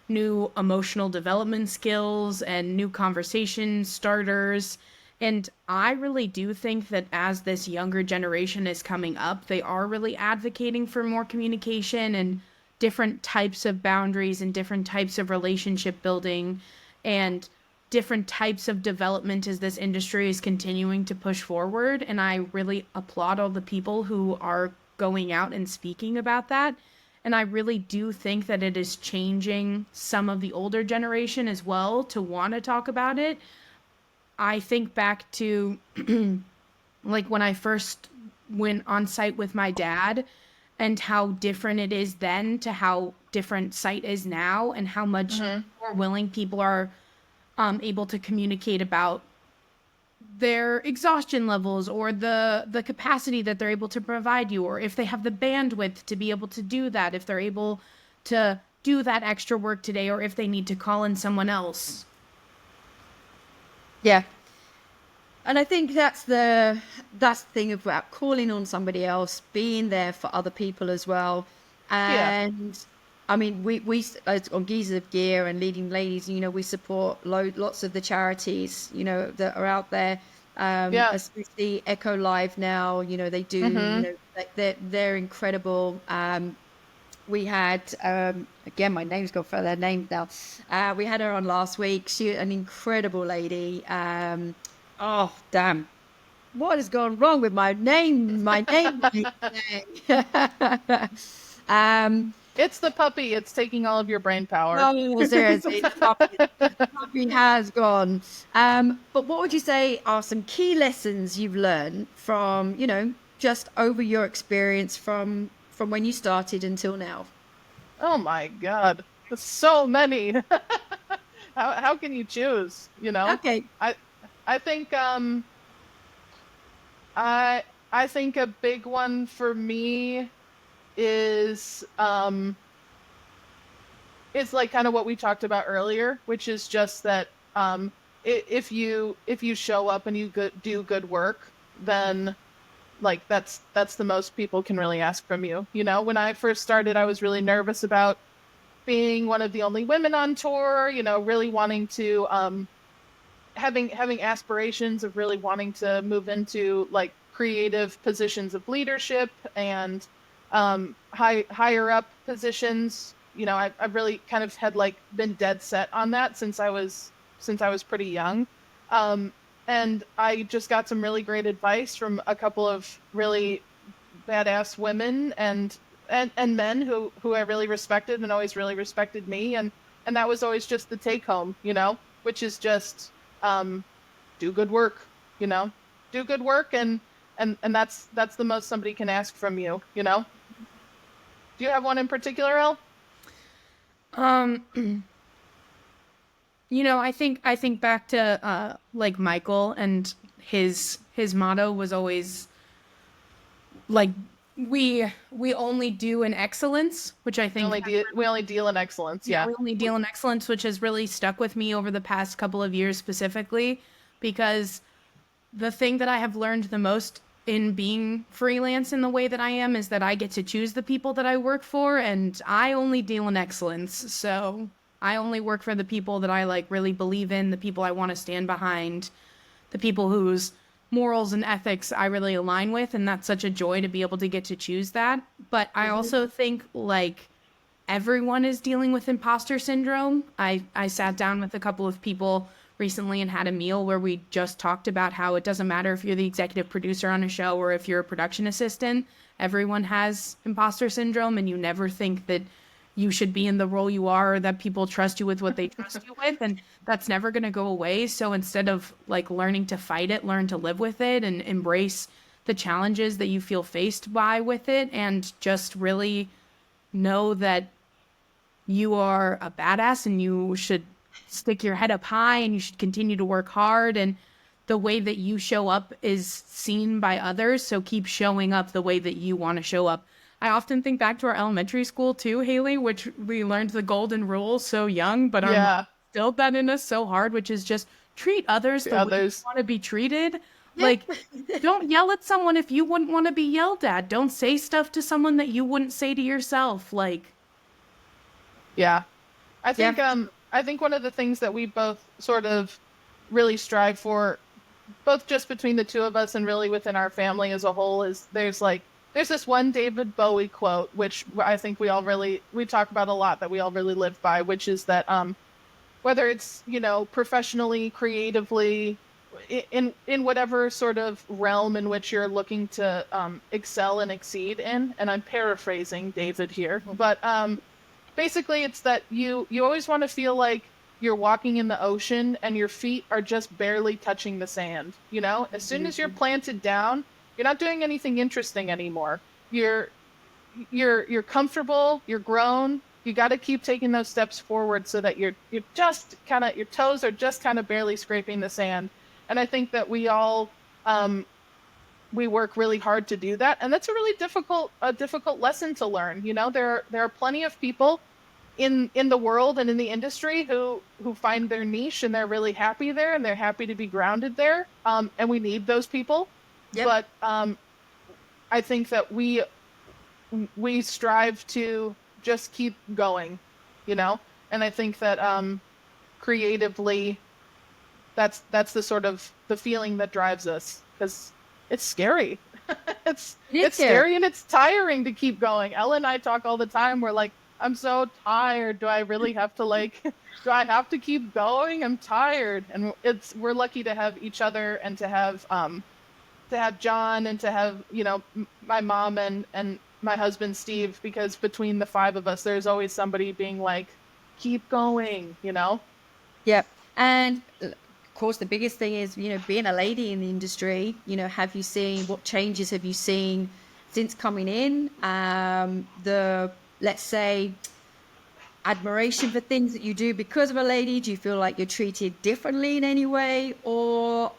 S5: new emotional development skills and new conversation starters. And I really do think that as this younger generation is coming up, they are really advocating for more communication and different types of boundaries and different types of relationship building and different types of development as this industry is continuing to push forward. And I really applaud all the people who are going out and speaking about that. And I really do think that it is changing some of the older generation as well to want to talk about it. I think back to like when I first went on site with my dad, and how different it is then to how different site is now, and how much more willing people are able to communicate about their exhaustion levels, or the capacity that they're able to provide you, or if they have the bandwidth to be able to do that, if they're able to do that extra work today, or if they need to call in someone else.
S6: Yeah. And I think that's the thing about calling on somebody else, being there for other people as well. And I mean, we on Geese of Gear and Leading Ladies, you know, we support lots of the charities, you know, that are out there. Especially Echo Live now, you know, they do, you know, like they're incredible. We had again, my name's gone for their name now. We had her on last week. She an incredible lady. Oh, damn. What has gone wrong with my name? My name.
S4: It's the puppy. It's taking all of your brain power.
S6: Oh, seriously. The puppy has gone. But what would you say are some key lessons you've learned from, you know, just over your experience from when you started until now?
S4: Oh my God. There's so many. How can you choose, you know?
S6: Okay.
S4: I think I think a big one for me is it's like kind of what we talked about earlier, which is just that if you show up and you do good work, then like that's the most people can really ask from you. You know, when I first started, I was really nervous about being one of the only women on tour, really wanting to having aspirations of really wanting to move into like creative positions of leadership and higher up positions. I've really kind of had like been dead set on that since I was pretty young. And I just got some really great advice from a couple of really badass women and men who I really respected and always really respected me. And that was always just the take home, which is just do good work, do good work. And that's the most somebody can ask from you, Do you have one in particular, Elle?
S5: I think back to like Michael, and his motto was always like we only do in excellence, which I think
S4: we only deal in excellence. Yeah.
S5: We only deal in excellence, which has really stuck with me over the past couple of years specifically, because the thing that I have learned the most in being freelance in the way that I am is that I get to choose the people that I work for, and I only deal in excellence. So I only work for the people that I like really believe in, the people I want to stand behind, the people whose morals and ethics I really align with, and that's such a joy to be able to get to choose that. But I also think like everyone is dealing with imposter syndrome. I sat down with a couple of people recently and had a meal where we just talked about how it doesn't matter if you're the executive producer on a show or if you're a production assistant. Everyone has imposter syndrome, and you never think that you should be in the role you are, or that people trust you with what they trust you with, and that's never going to go away. So instead of like learning to fight it, learn to live with it and embrace the challenges that you feel faced by with it, and just really know that you are a badass and you should stick your head up high and you should continue to work hard, and the way that you show up is seen by others. So keep showing up the way that you want to show up. I often think back to our elementary school too, Hailey, which we learned the golden rule so young, but our mom instilled that in us so hard, which is just treat others the way you want to be treated. Like, don't yell at someone if you wouldn't want to be yelled at. Don't say stuff to someone that you wouldn't say to yourself. Like,
S4: yeah, I think one of the things that we both sort of really strive for, both just between the two of us and really within our family as a whole, is there's this one David Bowie quote, which I think we talk about a lot, that we all really live by, which is that whether it's, professionally, creatively, in whatever sort of realm in which you're looking to excel and exceed in, and I'm paraphrasing David here, but basically it's that you always want to feel like you're walking in the ocean and your feet are just barely touching the sand. As soon as you're planted down, you're not doing anything interesting anymore. You're comfortable, you're grown. You got to keep taking those steps forward so that you're just kind of, your toes are just kind of barely scraping the sand. And I think that we all we work really hard to do that, and that's a really difficult lesson to learn. There are plenty of people in the world and in the industry who find their niche and they're really happy there and they're happy to be grounded there. And we need those people. Yep. But I think that we strive to just keep going, and I think that creatively that's the sort of the feeling that drives us, because it's scary. it's scary and it's tiring to keep going. Ella and I talk all the time. We're like, I'm so tired. Do I really have to do I have to keep going? I'm tired. And we're lucky to have each other and to have John and to have, my mom and my husband, Steve, because between the five of us, there's always somebody being like, keep going,
S6: Yep. And of course, the biggest thing is, being a lady in the industry, what changes have you seen since coming in? Let's say, admiration for things that you do because of a lady. Do you feel like you're treated differently in any way, or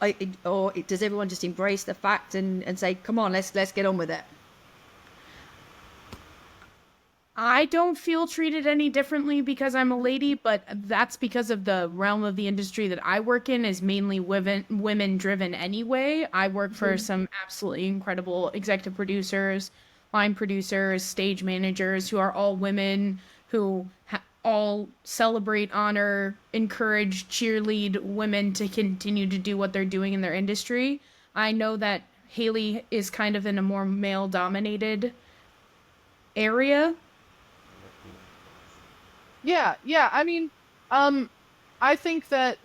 S6: does everyone just embrace the fact and say, come on, let's get on with it?
S5: I don't feel treated any differently because I'm a lady, but that's because of the realm of the industry that I work in is mainly women driven anyway. I work for some absolutely incredible executive producers, line producers, stage managers who are all women who all celebrate, honor, encourage, cheerlead women to continue to do what they're doing in their industry. I know that Hailey is kind of in a more male-dominated area.
S4: Yeah. I mean, I think that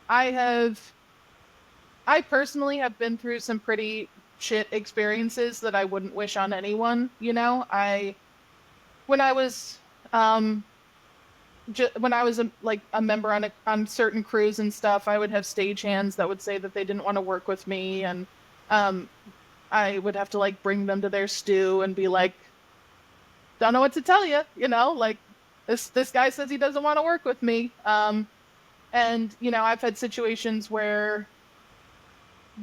S4: I personally have been through some pretty shit experiences that I wouldn't wish on anyone. You know, when I was, when I was a member on certain crews and stuff, I would have stagehands that would say that they didn't want to work with me, and I would have to like bring them to their stew and be like, don't know what to tell you, you know, like this guy says he doesn't want to work with me. And you know, I've had situations where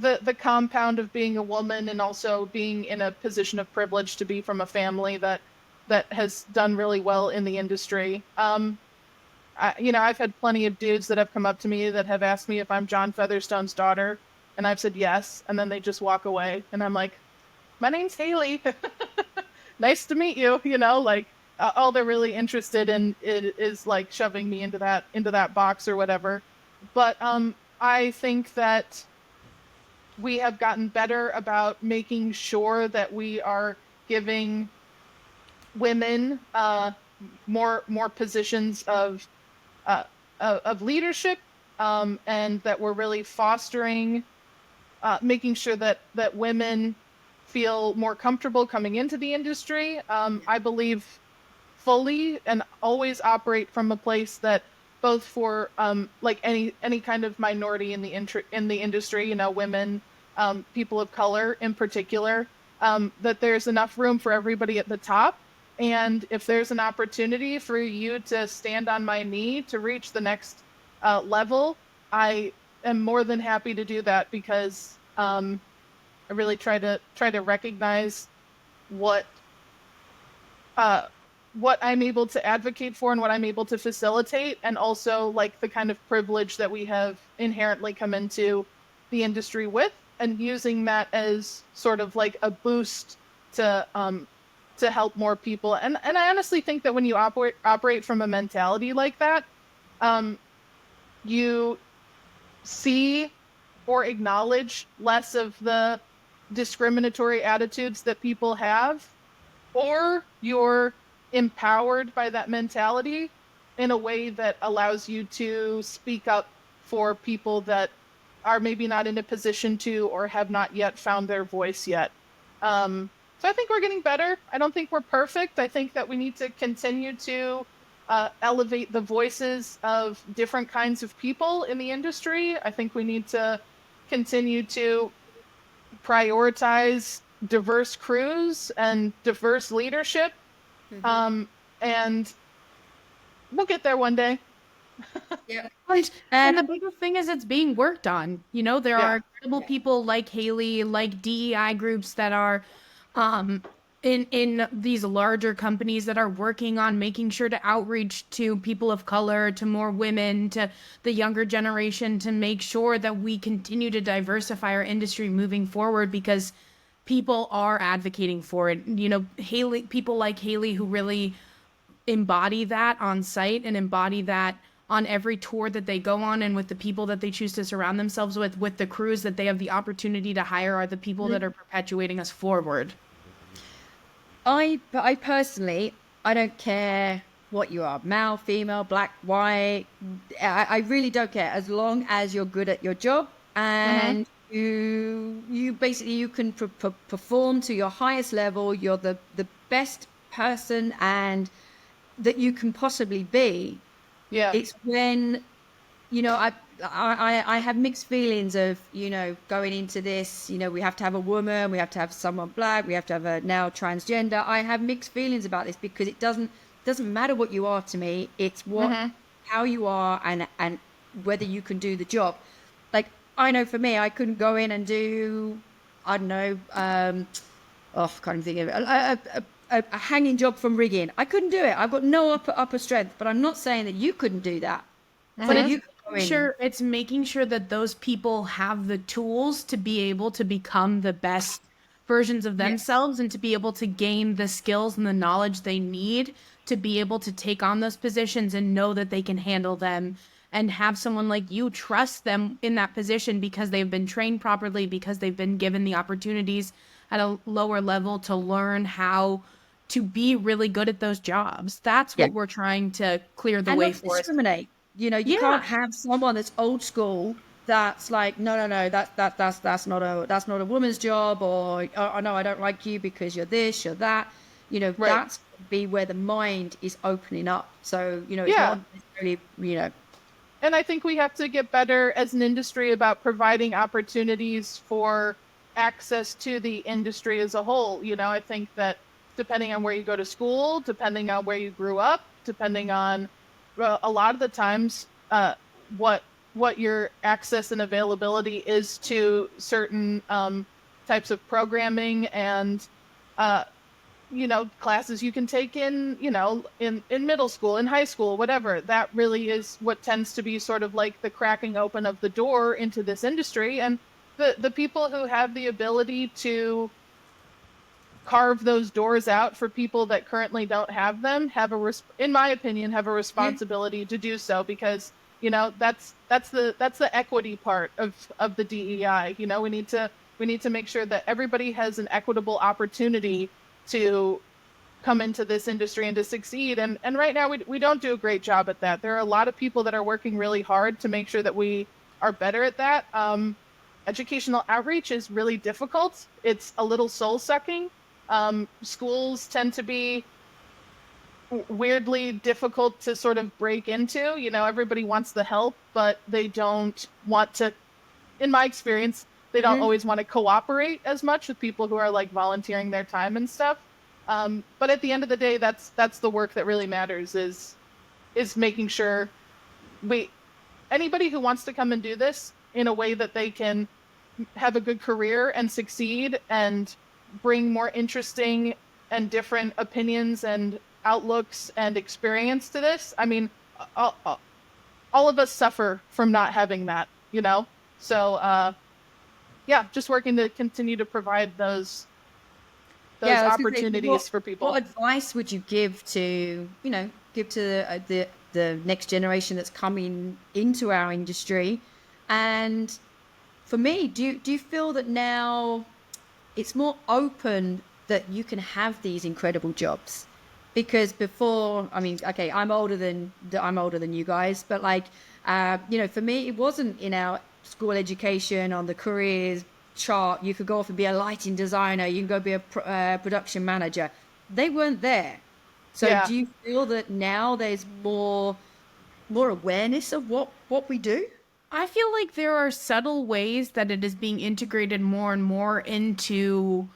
S4: the compound of being a woman and also being in a position of privilege to be from a family that has done really well in the industry. You know, I've had plenty of dudes that have come up to me that have asked me if I'm John Featherstone's daughter, and I've said yes, and then they just walk away, and I'm like, my name's Hailey. Nice to meet you. You know, like all they're really interested in is like shoving me into that box or whatever. But I think that we have gotten better about making sure that we are giving women more positions of leadership, and that we're really fostering, making sure that like feel more comfortable coming into the industry. I believe fully and always operate from a place that both for like any kind of minority in the industry, you know, women, people of color in particular, that there's enough room for everybody at the top. And if there's an opportunity for you to stand on my knee to reach the next level, I am more than happy to do that, because I really try to recognize what I'm able to advocate for and what I'm able to facilitate, and also like the kind of privilege that we have inherently come into the industry with, and using that as sort of like a boost to help more people. And I honestly think that when you operate from a mentality like that, you see or acknowledge less of the discriminatory attitudes that people have, or you're empowered by that mentality in a way that allows you to speak up for people that are maybe not in a position to, or have not yet found their voice yet. So I think we're getting better. I don't think we're perfect. I think that we need to continue to elevate the voices of different kinds of people in the industry. I think we need to continue to prioritize diverse crews and diverse leadership. And we'll get there one day.
S1: Yeah.
S5: And the biggest thing is it's being worked on. You know, there are incredible people like Hailey, like DEI groups that are in these larger companies that are working on making sure to outreach to people of color, to more women, to the younger generation, to make sure that we continue to diversify our industry moving forward, because people are advocating for it. You know, people like Hailey who really embody that on site and embody that on every tour that they go on, and with the people that they choose to surround themselves with the crews that they have the opportunity to hire, are the people that are perpetuating us forward.
S6: I personally, I don't care what you are, male, female, black, white. I really don't care, as long as you're good at your job and you basically you can perform to your highest level. You're the best person and that you can possibly be.
S4: Yeah.
S6: It's when, you know, I have mixed feelings of, you know, going into this, you know, we have to have a woman, we have to have someone black, we have to have a now transgender. I have mixed feelings about this, because it doesn't matter what you are to me. It's what how you are and whether you can do the job. Like, I know for me, I couldn't go in and do, I don't know, can't even think of it, a hanging job from rigging. I couldn't do it. I've got no upper strength, but I'm not saying that you couldn't do that.
S5: But it's making sure that those people have the tools to be able to become the best versions of themselves and to be able to gain the skills and the knowledge they need to be able to take on those positions and know that they can handle them, and have someone like you trust them in that position because they've been trained properly, because they've been given the opportunities at a lower level to learn how to be really good at those jobs. That's what we're trying to clear the
S6: and
S5: way
S6: not
S5: for.
S6: discriminate. You can't have someone that's old school that's like, no, that's not a woman's job, or oh no, I don't like you because you're this, you're that. That's be where the mind is opening up. So it's not necessarily.
S4: And I think we have to get better as an industry about providing opportunities for access to the industry as a whole. I think that depending on where you go to school, depending on where you grew up, depending on a lot of the times what your access and availability is to certain types of programming and classes you can take in middle school, in high school, whatever. That really is what tends to be sort of like the cracking open of the door into this industry. And the people who have the ability to carve those doors out for people that currently don't have them in my opinion, have a responsibility to do so, because that's the equity part of the DEI. We need to make sure that everybody has an equitable opportunity to come into this industry and to succeed. And right now we don't do a great job at that. There are a lot of people that are working really hard to make sure that we are better at that. Educational outreach is really difficult. It's a little soul-sucking. Schools tend to be weirdly difficult to sort of break into. Everybody wants the help, but they don't want to, in my experience, they don't always want to cooperate as much with people who are like volunteering their time and stuff. But at the end of the day, that's the work that really matters, is making sure anybody who wants to come and do this in a way that they can have a good career and succeed and bring more interesting and different opinions and outlooks and experience to this. I mean, all of us suffer from not having that, So, just working to continue to provide those opportunities for people.
S6: What advice would you give to the next generation that's coming into our industry? And for me, do you feel that now it's more open that you can have these incredible jobs? Because before, I mean, okay, I'm older than you guys, but for me, it wasn't in our school education on the careers chart. You could go off and be a lighting designer. You can go be a production manager. They weren't there. So do you feel that now there's more awareness of what we do?
S5: I feel like there are subtle ways that it is being integrated more and more into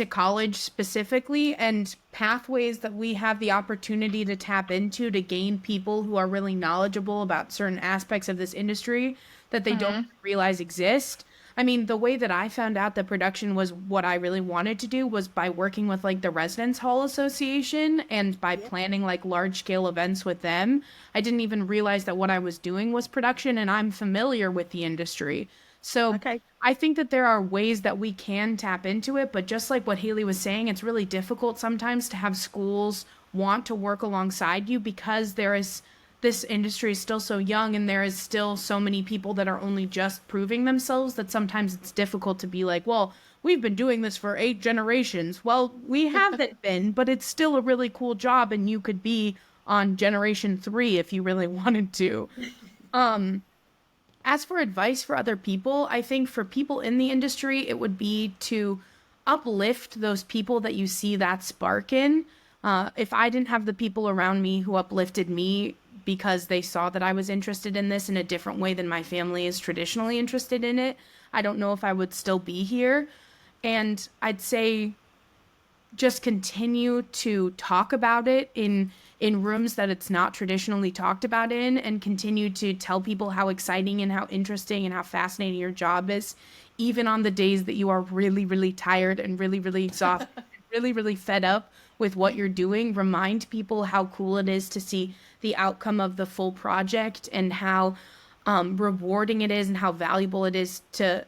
S5: college specifically, and pathways that we have the opportunity to tap into to gain people who are really knowledgeable about certain aspects of this industry that they don't realize exist. I mean, the way that I found out that production was what I really wanted to do was by working with like the Residence Hall Association and by planning like large scale events with them. I didn't even realize that what I was doing was production, and I'm familiar with the industry. So I think that there are ways that we can tap into it, but just like what Hailey was saying, it's really difficult sometimes to have schools want to work alongside you, because this industry is still so young, and there is still so many people that are only just proving themselves, that sometimes it's difficult to be like, well, we've been doing this for 8 generations. Well, we haven't been, but it's still a really cool job, and you could be on generation 3 if you really wanted to. As for advice for other people, I think for people in the industry, it would be to uplift those people that you see that spark in. If I didn't have the people around me who uplifted me because they saw that I was interested in this in a different way than my family is traditionally interested in it, I don't know if I would still be here. And I'd say just continue to talk about it in rooms that it's not traditionally talked about in, and continue to tell people how exciting and how interesting and how fascinating your job is, even on the days that you are really, really tired and really, really exhausted, really, really fed up with what you're doing. Remind people how cool it is to see the outcome of the full project, and how rewarding it is, and how valuable it is to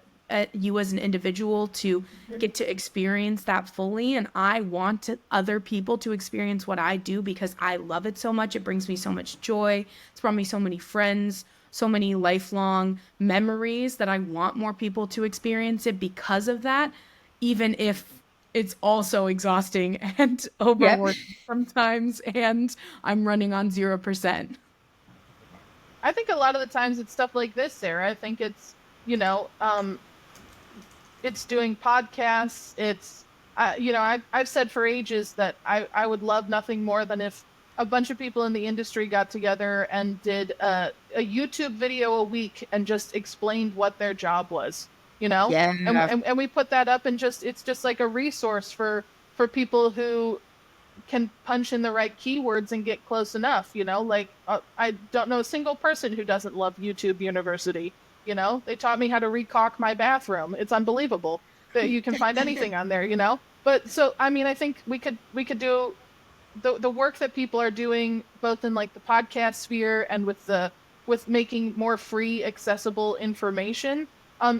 S5: you as an individual to get to experience that fully. And I want other people to experience what I do because I love it so much. It brings me so much joy. It's brought me so many friends, so many lifelong memories that I want more people to experience it because of that, even if it's also exhausting and overworking sometimes, and I'm running on 0%.
S4: I think a lot of the times it's stuff like this, Sarah. I think it's, it's doing podcasts. It's, I've said for ages that I would love nothing more than if a bunch of people in the industry got together and did a YouTube video a week and just explained what their job was,
S6: Yeah.
S4: And we put that up, and it's just like a resource for people who can punch in the right keywords and get close enough, I don't know a single person who doesn't love YouTube University. They taught me how to recaulk my bathroom. It's unbelievable that you can find anything on there, But so, I think we could do the work that people are doing both in like the podcast sphere and with making more free accessible information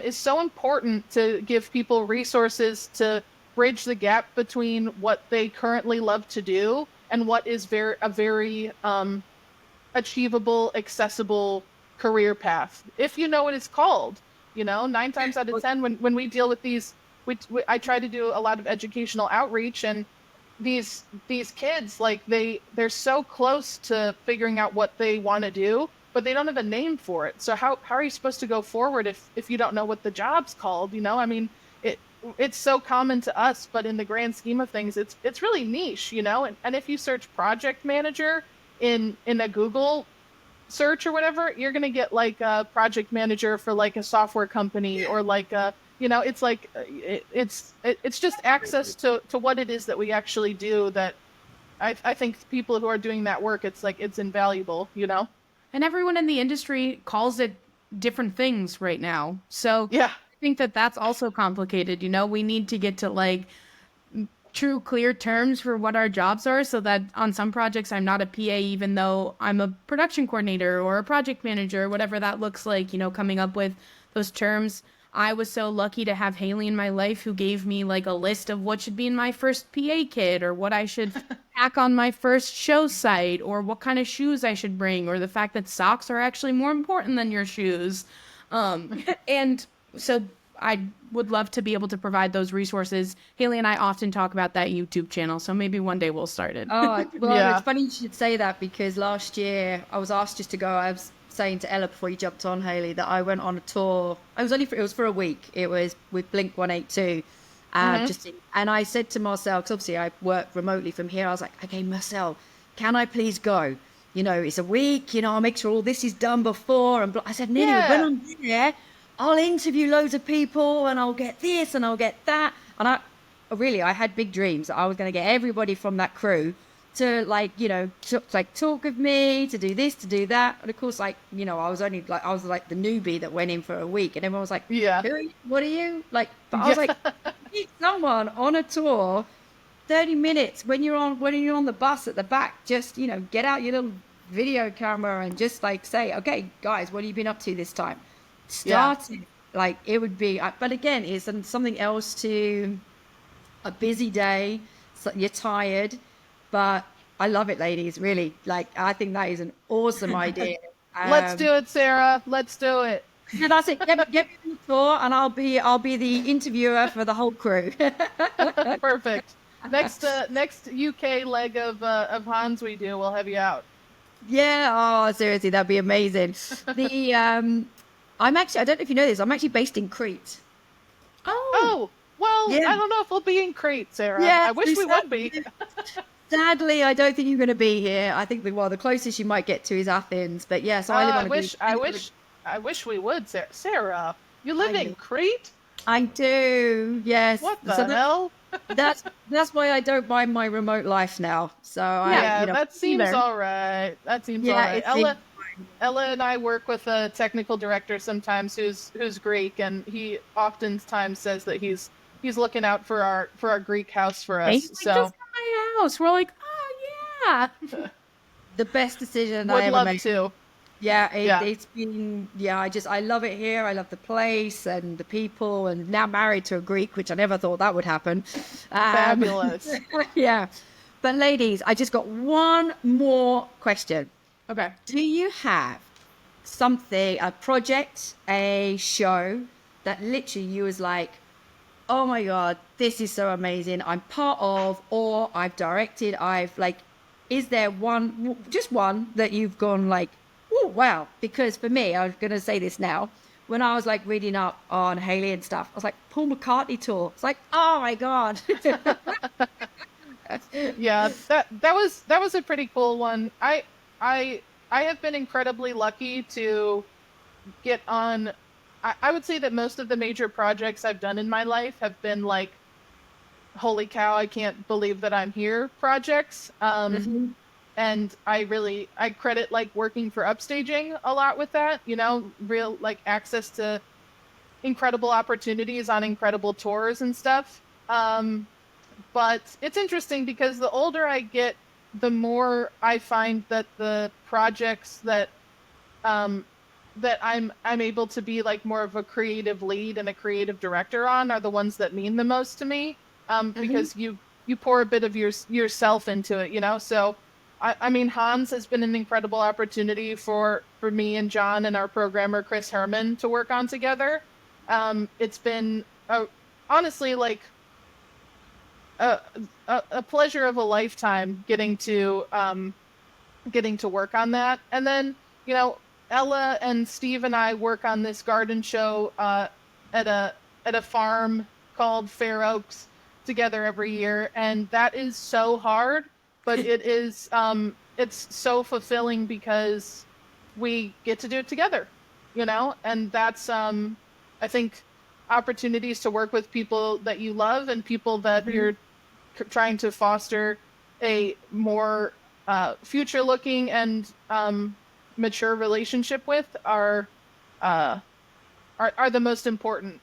S4: is so important to give people resources to bridge the gap between what they currently love to do and what is a very achievable, accessible career path. If you know what it's called, 9 times out of 10 when we deal with these, I try to do a lot of educational outreach, and these kids, like they're so close to figuring out what they want to do, but they don't have a name for it. So how are you supposed to go forward if you don't know what the job's called? It's so common to us, but in the grand scheme of things, it's really niche, and if you search project manager in a Google search or whatever, you're going to get like a project manager for like a software company or like it's like it's just access to what it is that we actually do that I think people who are doing that work, it's like it's invaluable,
S5: And everyone in the industry calls it different things right now. So
S4: yeah.
S5: I think that's also complicated. We need to get to like true clear terms for what our jobs are, so that on some projects I'm not a PA even though I'm a production coordinator or a project manager, whatever that looks like, coming up with those terms. I was so lucky to have Hailey in my life who gave me like a list of what should be in my first PA kit, or what I should pack on my first show site, or what kind of shoes I should bring, or the fact that socks are actually more important than your shoes. And so I would love to be able to provide those resources. Hailey and I often talk about that YouTube channel, so maybe one day we'll start it.
S6: Oh, well,
S4: Yeah.
S6: It's funny you should say that, because last year I was asked just to go. I was saying to Ella before you jumped on, Hailey, that I went on a tour. It was for a week. It was with Blink 182. And I said to Marcel, because obviously I work remotely from here, I was like, okay, Marcel, can I please go? It's a week, I'll make sure all this is done before. And I said, Nina,
S4: Yeah.
S6: when I'm there, I'll interview loads of people and I'll get this and I'll get that. And I had big dreams that I was going to get everybody from that crew to talk with me, to do this, to do that. And of course, I was like the newbie that went in for a week, and everyone was like,
S4: Yeah.
S6: "Who are you? What are you?" But I was like, meet someone on a tour, 30 minutes when you're on the bus at the back, just, get out your little video camera and just like say, okay, guys, what have you been up to this time? Starting like it would be, but again, it's something else to a busy day. So you're tired, but I love it, ladies. Really, like I think that is an awesome idea.
S4: Let's do it, Sarah. Let's do it.
S6: Yeah, that's it. Get me on the tour, and I'll be the interviewer for the whole crew.
S4: Perfect. Next UK leg of Hans we do, we'll have you out.
S6: Yeah. Oh, seriously, that'd be amazing. I'm actually, I don't know if you know this, I'm actually based in Crete.
S4: Oh, well,
S6: Yeah.
S4: I don't know if we'll be in Crete, Sarah.
S6: Yeah,
S4: I wish we would be.
S6: Sadly, I don't think you're going to be here. I think the closest you might get to is Athens. But yeah, so I live on
S4: I wish we would, Sarah. Sarah, you live in Crete?
S6: I do, yes.
S4: What the hell?
S6: That's why I don't mind my remote life now. So
S4: That seems all right. That seems all right.
S6: It's
S4: Ella and I work with a technical director sometimes who's Greek, and he oftentimes says that he's looking out for our Greek house for us.
S5: He's like, "This is my house." We're like, "Oh yeah."
S6: the best decision I
S4: Would
S6: ever
S4: love
S6: made.
S4: to.
S6: Yeah,
S4: Yeah.
S6: it's been, I love it here. I love the place and the people, and now married to a Greek, which I never thought that would happen.
S4: Fabulous.
S6: Yeah. But ladies, I just got one more question.
S5: Okay.
S6: Do you have something, a project, a show that literally you was like, oh my God, this is so amazing, I'm part of, or I've directed, is there one, just one that you've gone like, oh, wow? Because for me, I was going to say this now, when I was like reading up on Hailey and stuff, I was like, Paul McCartney tour. It's like, oh my God.
S4: Yeah, that was a pretty cool one. I have been incredibly lucky to get on. I would say that most of the major projects I've done in my life have been like, holy cow, I can't believe that I'm here projects. And I credit like working for Upstaging a lot with that, real like access to incredible opportunities on incredible tours and stuff. But it's interesting because the older I get, the more I find that the projects that that I'm able to be like more of a creative lead and a creative director on are the ones that mean the most to me. Because you pour a bit of yourself into it, So I mean, Hans has been an incredible opportunity for me and John and our programmer Chris Herman to work on together. It's been honestly like a pleasure of a lifetime getting to work on that. And then, Ella and Steve and I work on this garden show at a farm called Fair Oaks together every year, and that is so hard, but it is it's so fulfilling because we get to do it together, and that's I think opportunities to work with people that you love and people that you're trying to foster a more future looking and mature relationship with are the most important,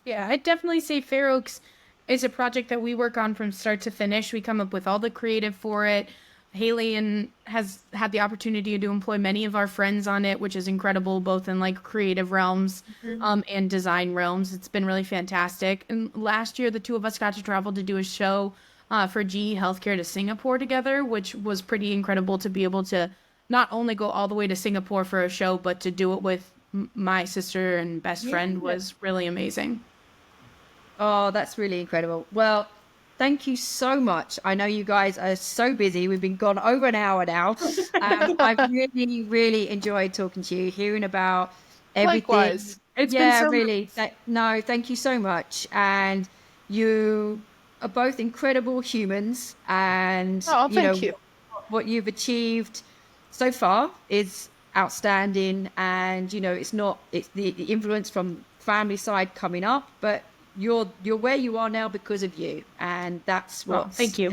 S5: Yeah, I'd definitely say Fair Oaks is a project that we work on from start to finish. We come up with all the creative for it. Hailey has had the opportunity to employ many of our friends on it, which is incredible, both in like creative realms and design realms. It's been really fantastic. And last year, the two of us got to travel to do a show for GE Healthcare to Singapore together, which was pretty incredible to be able to not only go all the way to Singapore for a show, but to do it with my sister and best friend was really amazing.
S6: Oh, that's really incredible. Well, thank you so much. I know you guys are so busy. We've been gone over an hour now. I've really, really enjoyed talking to you, hearing about everything.
S4: Likewise.
S5: It's been so
S6: really. No, thank you so much. And you are both incredible humans. And
S4: thank you.
S6: What you've achieved so far is outstanding. And it's the influence from family side coming up, but you're where you are now because of you, and that's what.
S5: Thank you.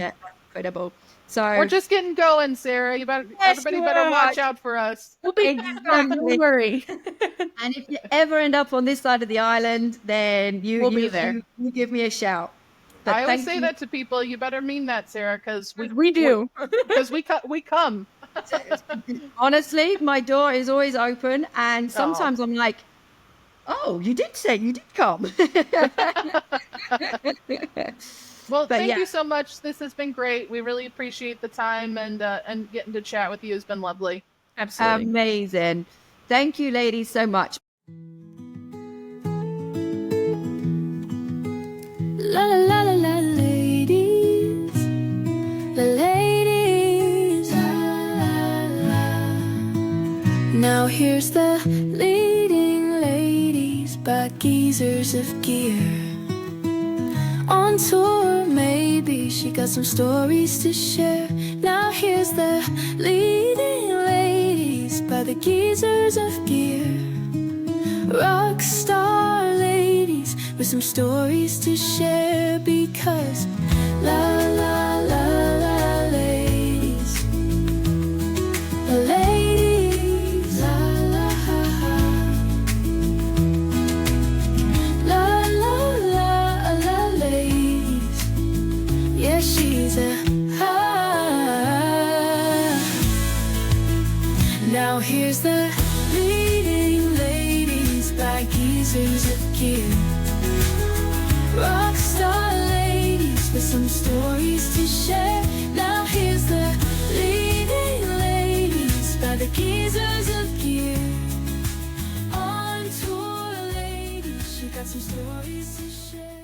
S6: Incredible. So
S4: we're just getting going, Sarah. Everybody better watch out for us.
S5: We'll be
S6: Exactly.
S5: don't worry.
S6: And if you ever end up on this side of the island, then
S5: We'll be there.
S6: You give me a shout. But
S4: I always
S6: thank
S4: say
S6: you.
S4: that to people. You better mean that, Sarah, because
S5: We do.
S4: because we come.
S6: Honestly, my door is always open, and sometimes I'm like, oh, you did come.
S4: Well,
S6: But
S4: thank
S6: yeah.
S4: you so much. This has been great. We really appreciate the time, and getting to chat with you has been lovely.
S5: Absolutely.
S6: Amazing. Thank you, ladies, so much.
S3: La la la la la, ladies, la ladies. La, la, la. Now here's the leading ladies by geezers of gear. On tour, maybe she got some stories to share. Now here's the leading ladies by the geezers of gear. Rock star ladies with some stories to share, because la la la la ladies, la ladies, la la la la la la ladies. Yeah, she's a now geezers of gear. Rockstar ladies with some stories to share. Now here's the leading ladies by the geezers of gear. On tour ladies, she got some stories to share.